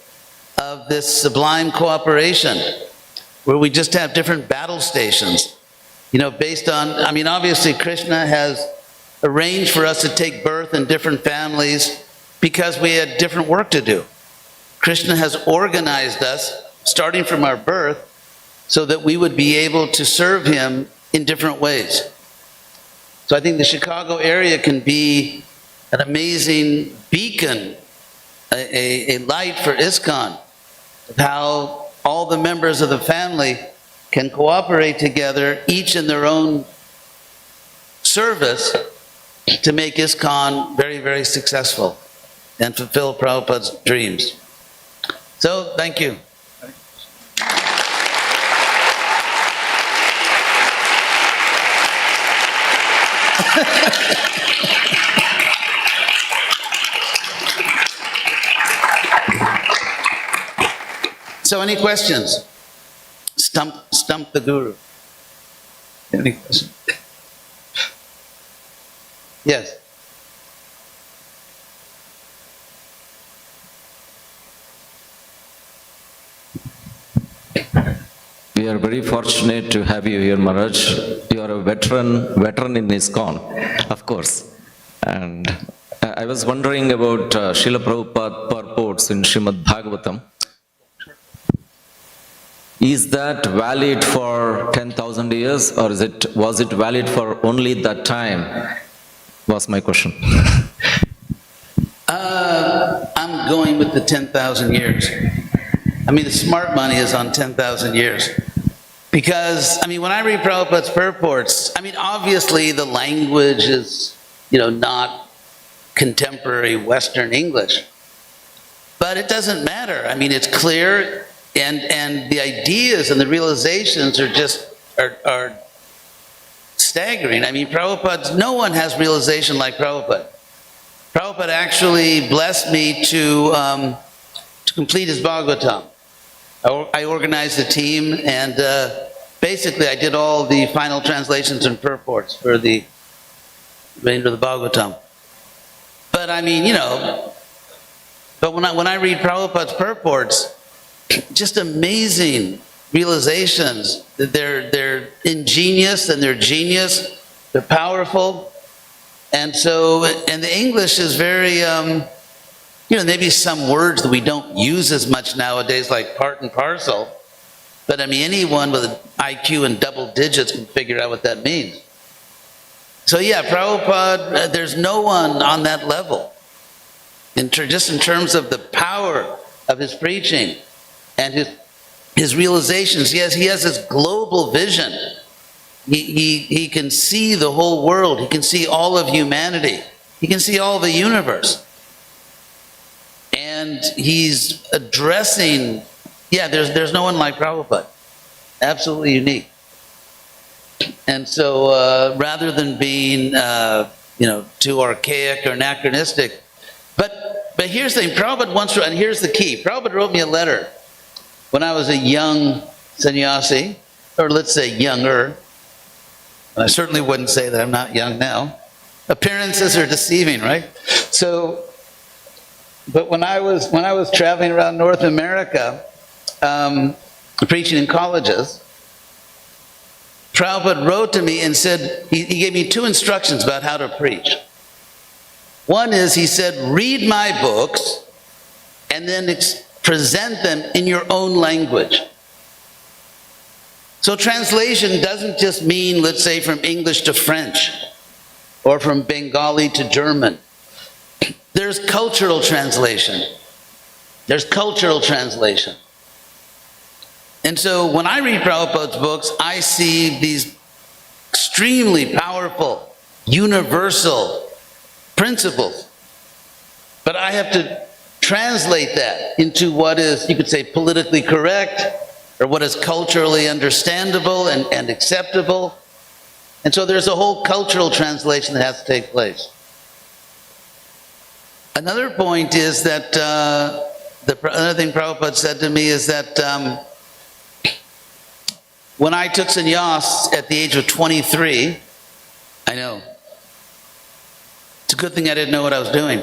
of this sublime cooperation, where we just have different battle stations, based on, obviously Krishna has arranged for us to take birth in different families because we had different work to do. Krishna has organized us, starting from our birth, so that we would be able to serve him in different ways. So I think the Chicago area can be an amazing beacon, a light for ISKCON, of how all the members of the family can cooperate together, each in their own service, to make ISKCON very, very successful and fulfill Prabhupada's dreams. So, thank you. So, any questions? Stump the guru. Any questions? Yes. We are very fortunate to have you here, Maharaj. You are a veteran in ISKCON, of course. And I was wondering about Srila Prabhupada purports in Srimad Bhagavatam. Is that valid for 10,000 years, or was it valid for only that time? Was my question. I'm going with the 10,000 years. The smart money is on 10,000 years. Because, when I read Prabhupada's purports, obviously the language is, not contemporary Western English. But it doesn't matter. It's clear, and the ideas and the realizations are staggering. Prabhupada, no one has realization like Prabhupada. Prabhupada actually blessed me to complete his Bhagavatam. I organized the team, and basically I did all the final translations and purports for the remainder of the Bhagavatam. But I mean, but when I read Prabhupada's purports, just amazing realizations that they're ingenious and they're genius, they're powerful. And the English is very, maybe some words that we don't use as much nowadays, like part and parcel. But I mean, anyone with an IQ in double digits can figure out what that means. So yeah, Prabhupada, there's no one on that level. Just in terms of the power of his preaching and his realizations. Yes, he has this global vision. He can see the whole world. He can see all of humanity. He can see all the universe. And he's addressing, there's no one like Prabhupada. Absolutely unique. And so rather than being, too archaic or anachronistic, but here's the thing, Prabhupada once wrote, and here's the key, Prabhupada wrote me a letter when I was a young sannyasi, or let's say younger. And I certainly wouldn't say that I'm not young now. Appearances are deceiving, right? So, but when I was traveling around North America, preaching in colleges, Prabhupada wrote to me and said, he gave me two instructions about how to preach. One is, he said, read my books and then present them in your own language. So translation doesn't just mean, let's say, from English to French or from Bengali to German. There's cultural translation. There's cultural translation. And so when I read Prabhupada's books, I see these extremely powerful, universal principles. But I have to translate that into what is, you could say, politically correct, or what is culturally understandable and acceptable. And so there's a whole cultural translation that has to take place. Another point is that, another thing Prabhupada said to me is that when I took sannyas at the age of 23, I know, it's a good thing I didn't know what I was doing.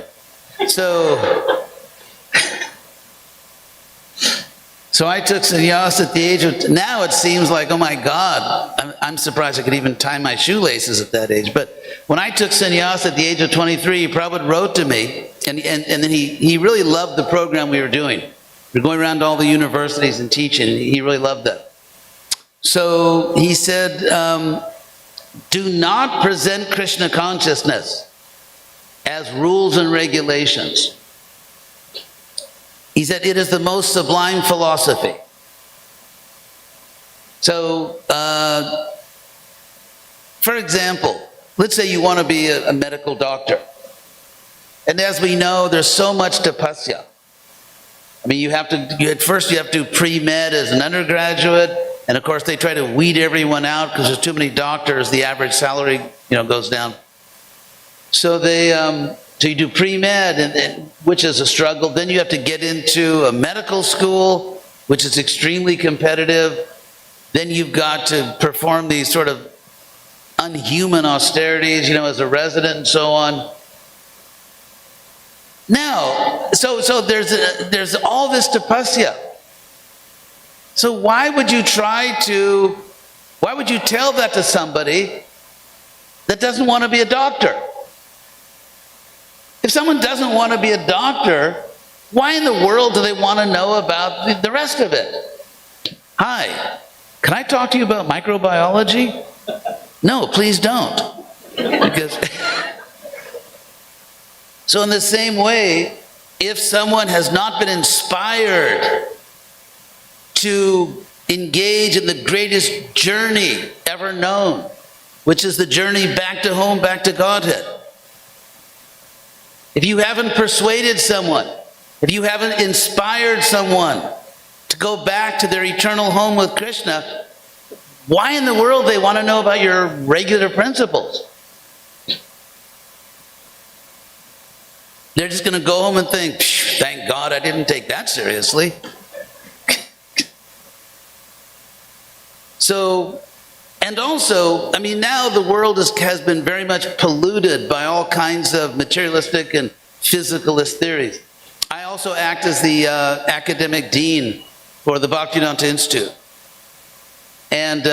So I took sannyas at the age of, now it seems like, oh my God, I'm surprised I could even tie my shoelaces at that age. But when I took sannyas at the age of 23, Prabhupada wrote to me, and then he really loved the program we were doing. We were going around to all the universities and teaching, and he really loved that. So he said, do not present Krishna consciousness as rules and regulations. He said, it is the most sublime philosophy. So, for example, let's say you want to be a medical doctor. And as we know, there's so much tapasya. I mean, at first you have to pre-med as an undergraduate, and of course they try to weed everyone out because there's too many doctors, the average salary, goes down. So so you do pre-med, which is a struggle. Then you have to get into a medical school, which is extremely competitive. Then you've got to perform these sort of unhuman austerities, as a resident and so on. Now, so there's all this tapasya. So why would you tell that to somebody that doesn't want to be a doctor? If someone doesn't want to be a doctor, why in the world do they want to know about the rest of it? Hi, can I talk to you about microbiology? No, please don't. So in the same way, if someone has not been inspired to engage in the greatest journey ever known, which is the journey back to home, back to Godhead, if you haven't persuaded someone, if you haven't inspired someone to go back to their eternal home with Krishna, why in the world they want to know about your regular principles? They're just going to go home and think, thank God I didn't take that seriously. So, and also, I mean, now the world has been very much polluted by all kinds of materialistic and physicalist theories. I also act as the academic dean for the Bhaktivedanta Institute. And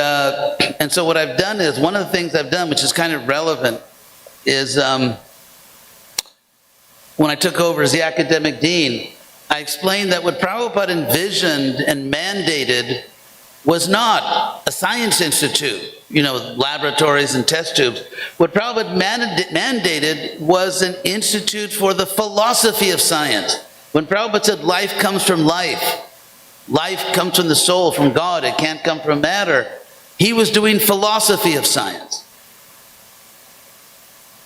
so what I've done is, one of the things I've done, which is kind of relevant, is when I took over as the academic dean, I explained that what Prabhupada envisioned and mandated was not a science institute, laboratories and test tubes. What Prabhupada mandated was an institute for the philosophy of science. When Prabhupada said life comes from life comes from the soul, from God, it can't come from matter, he was doing philosophy of science.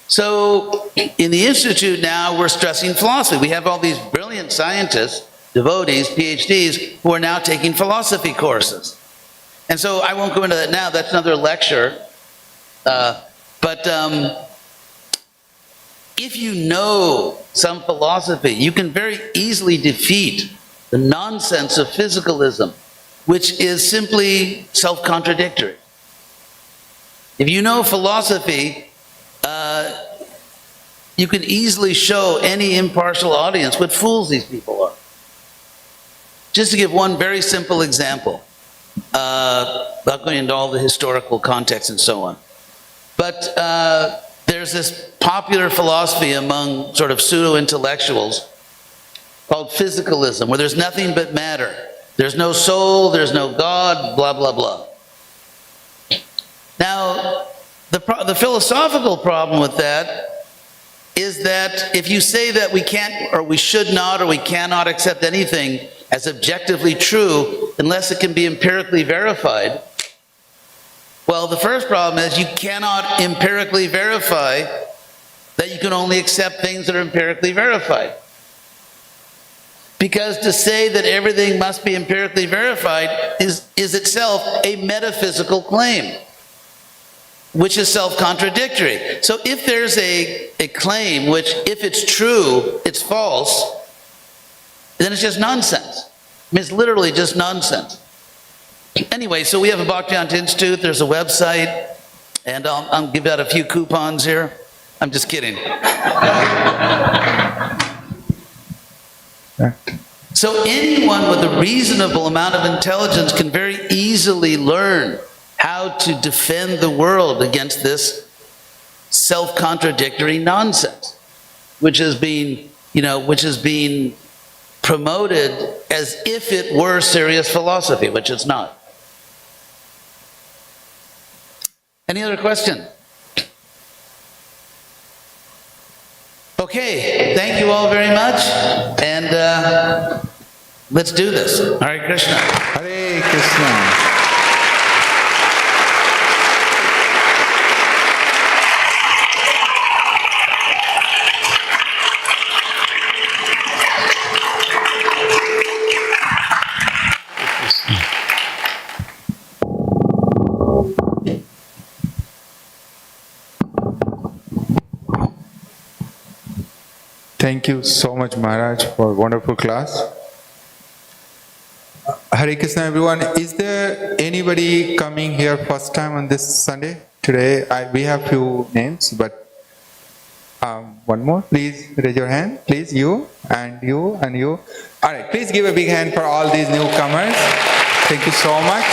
So in the Institute now, we're stressing philosophy. We have all these brilliant scientists, devotees, PhDs, who are now taking philosophy courses. And so I won't go into that now, that's another lecture. But if you know some philosophy, you can very easily defeat the nonsense of physicalism, which is simply self-contradictory. If you know philosophy, you can easily show any impartial audience what fools these people are. Just to give one very simple example, without going into all the historical context and so on. But there's this popular philosophy among sort of pseudo-intellectuals called physicalism, where there's nothing but matter. There's no soul, there's no God, blah, blah, blah. Now, the philosophical problem with that is that if you say that we can't, or we should not, or we cannot accept anything as objectively true unless it can be empirically verified, well, the first problem is you cannot empirically verify that you can only accept things that are empirically verified. Because to say that everything must be empirically verified is itself a metaphysical claim, which is self-contradictory. So if there's a claim which, if it's true, it's false, then it's just nonsense. I mean, it's literally just nonsense. Anyway, so we have a Bhaktivedanta Institute, there's a website, and I'll give out a few coupons here. I'm just kidding. So anyone with a reasonable amount of intelligence can very easily learn how to defend the world against this self-contradictory nonsense, which is being promoted as if it were serious philosophy, which it's not. Any other question? Okay, thank you all very much, and let's do this. Hare Krishna. Hare Krishna. Thank you so much, Maharaj, for a wonderful class. Hare Krishna, everyone. Is there anybody coming here first time on this Sunday? Today, we have few names, but one more. Please raise your hand. Please, you and you and you. All right, please give a big hand for all these newcomers. Thank you so much.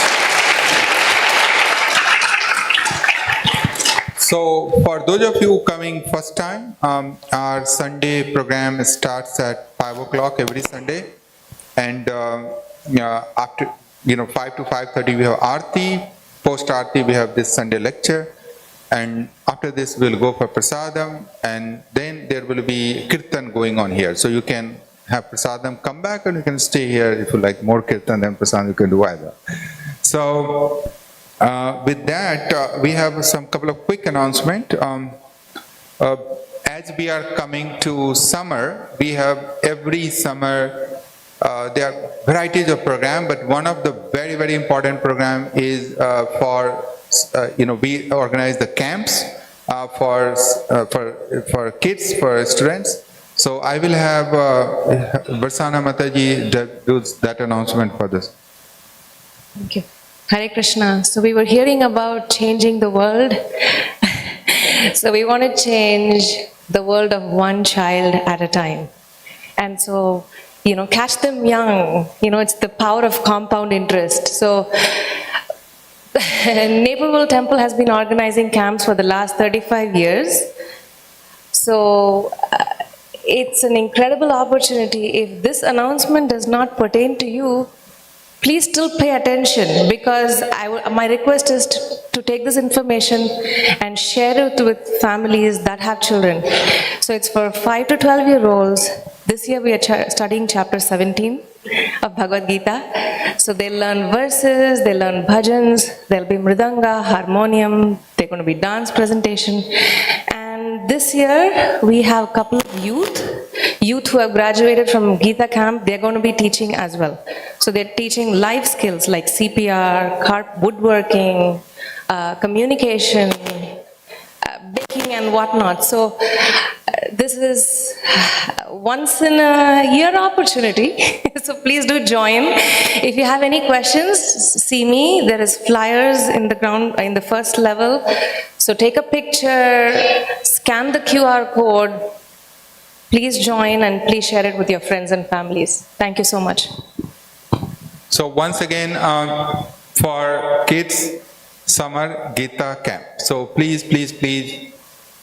So, for those of you coming first time, our Sunday program starts at 5 o'clock every Sunday, and after 5 to 5:30 we have Aarti. Post Aarti we have this Sunday lecture, and after this we'll go for prasadam, and then there will be kirtan going on here. So you can have prasadam, come back, and you can stay here if you like more kirtan than prasadam. You can do either. So. With that, we have some couple of quick announcement. As we are coming to summer, we have every summer, there are varieties of program, but one of the very, very important program is we organize the camps for kids, for students. So I will have Varsana Mataji do that announcement for this. Thank you. Hare Krishna. So we were hearing about changing the world. So we want to change the world of one child at a time. And so, catch them young. It's the power of compound interest. So Naperville Temple has been organizing camps for the last 35 years. So it's an incredible opportunity. If this announcement does not pertain to you, please still pay attention, because my request is to take this information and share it with families that have children. So it's for 5 to 12-year-olds. This year we are studying chapter 17 of Bhagavad Gita. So they'll learn verses, they'll learn bhajans, there'll be mridanga, harmonium, they're going to be dance presentation. And this year we have a couple of youth who have graduated from Gita camp. They're going to be teaching as well. So they're teaching life skills like CPR, woodworking, communication, baking and whatnot. So this is once in a year opportunity. So please do join. If you have any questions, see me. There is flyers in the ground in the first level. So take a picture, scan the QR code. Please join and please share it with your friends and families. Thank you so much. So once again, for kids, summer Gita camp. So please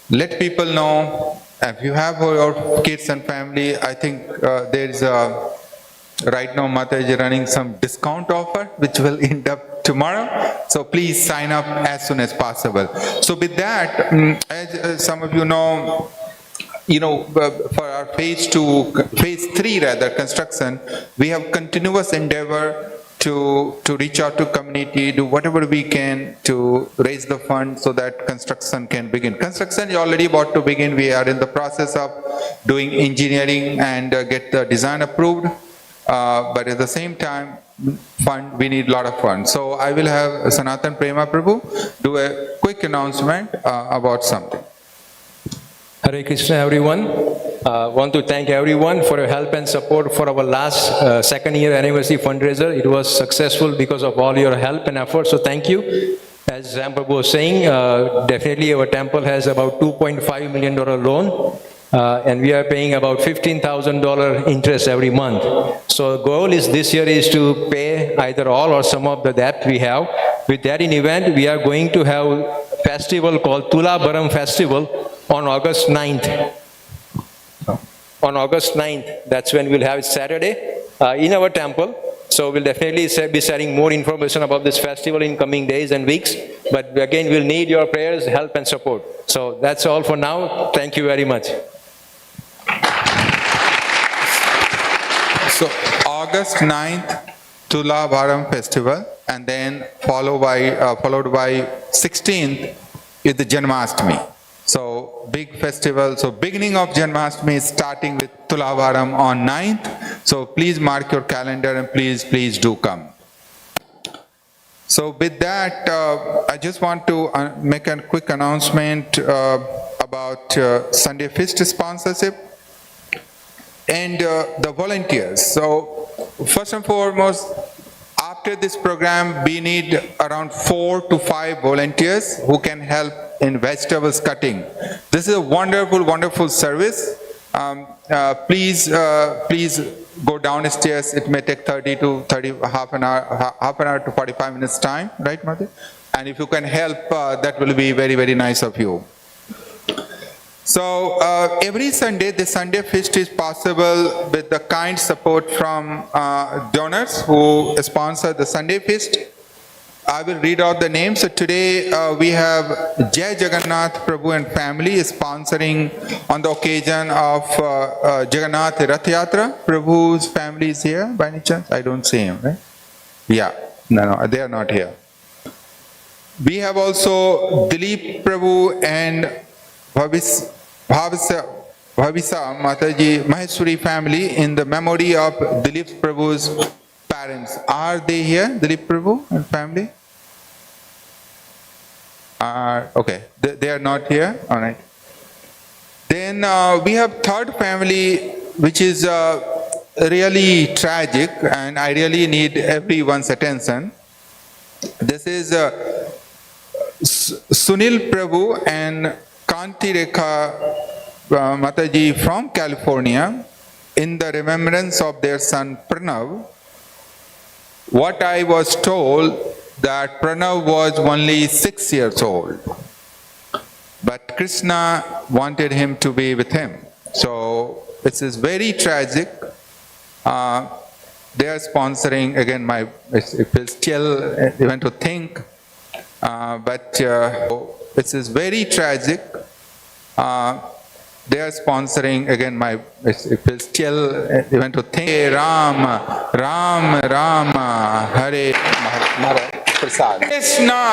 let people know. If you have your kids and family, I think there is right now Mataji is running some discount offer which will end up tomorrow. So please sign up as soon as possible. So with that, as some of you know, for our phase 3 construction, we have continuous endeavor to reach out to community, do whatever we can to raise the fund so that construction can begin. Construction is already about to begin. We are in the process of doing engineering and get the design approved. But at the same time, we need a lot of funds. So I will have Sanatan Prema Prabhu do a quick announcement about something. Hare Krishna, everyone. Want to thank everyone for your help and support for our last second year anniversary fundraiser. It was successful because of all your help and effort, so thank you. As Ram Prabhu was saying, definitely our temple has about $2.5 million loan, and we are paying about $15,000 interest every month. So the goal is this year is to pay either all or some of the debt we have. With that in event, we are going to have a festival called Tula Bharam Festival on August 9th. On August 9th, that's when we'll have it Saturday in our temple. So we'll definitely be sharing more information about this festival in coming days and weeks. But again, we'll need your prayers, help and support. So that's all for now. Thank you very much. So August 9th, Tula Bharam Festival, and then followed by 16th is the Janmashtami. So big festival. So beginning of Janmashtami is starting with Tula Bharam on 9th. So please mark your calendar and please do come. So with that, I just want to make a quick announcement about Sunday Feast sponsorship and the volunteers. So first and foremost, after this program, we need around 4 to 5 volunteers who can help in vegetables cutting. This is a wonderful service. Please go downstairs. It may take half an hour to 45 minutes time, right, Mother? And if you can help, that will be very nice of you. So every Sunday, the Sunday Feast is possible with the kind support from donors who sponsor the Sunday Feast. I will read out the names. So today we have Jai Jagannath Prabhu and family sponsoring on the occasion of Jagannath Rath Yatra. Prabhu's family is here by any chance? I don't see him, right? Yeah, no, they are not here. We have also Dilip Prabhu and Bhavisa Mataji Maheshwari family in the memory of Dilip Prabhu's parents. Are they here, Dilip Prabhu and family? Okay, they are not here. All right. Then we have third family, which is really tragic, and I really need everyone's attention. This is Sunil Prabhu and Kanti Rekha Mataji from California in the remembrance of their son Pranav. What I was told that Pranav was only 6 years old, but Krishna wanted him to be with him. So this is very tragic. They are sponsoring, again, it feels chill even to think, but this is very tragic. They are sponsoring, again, it feels chill even to think. Hare Ram, Ram Ram, Hare Krishna.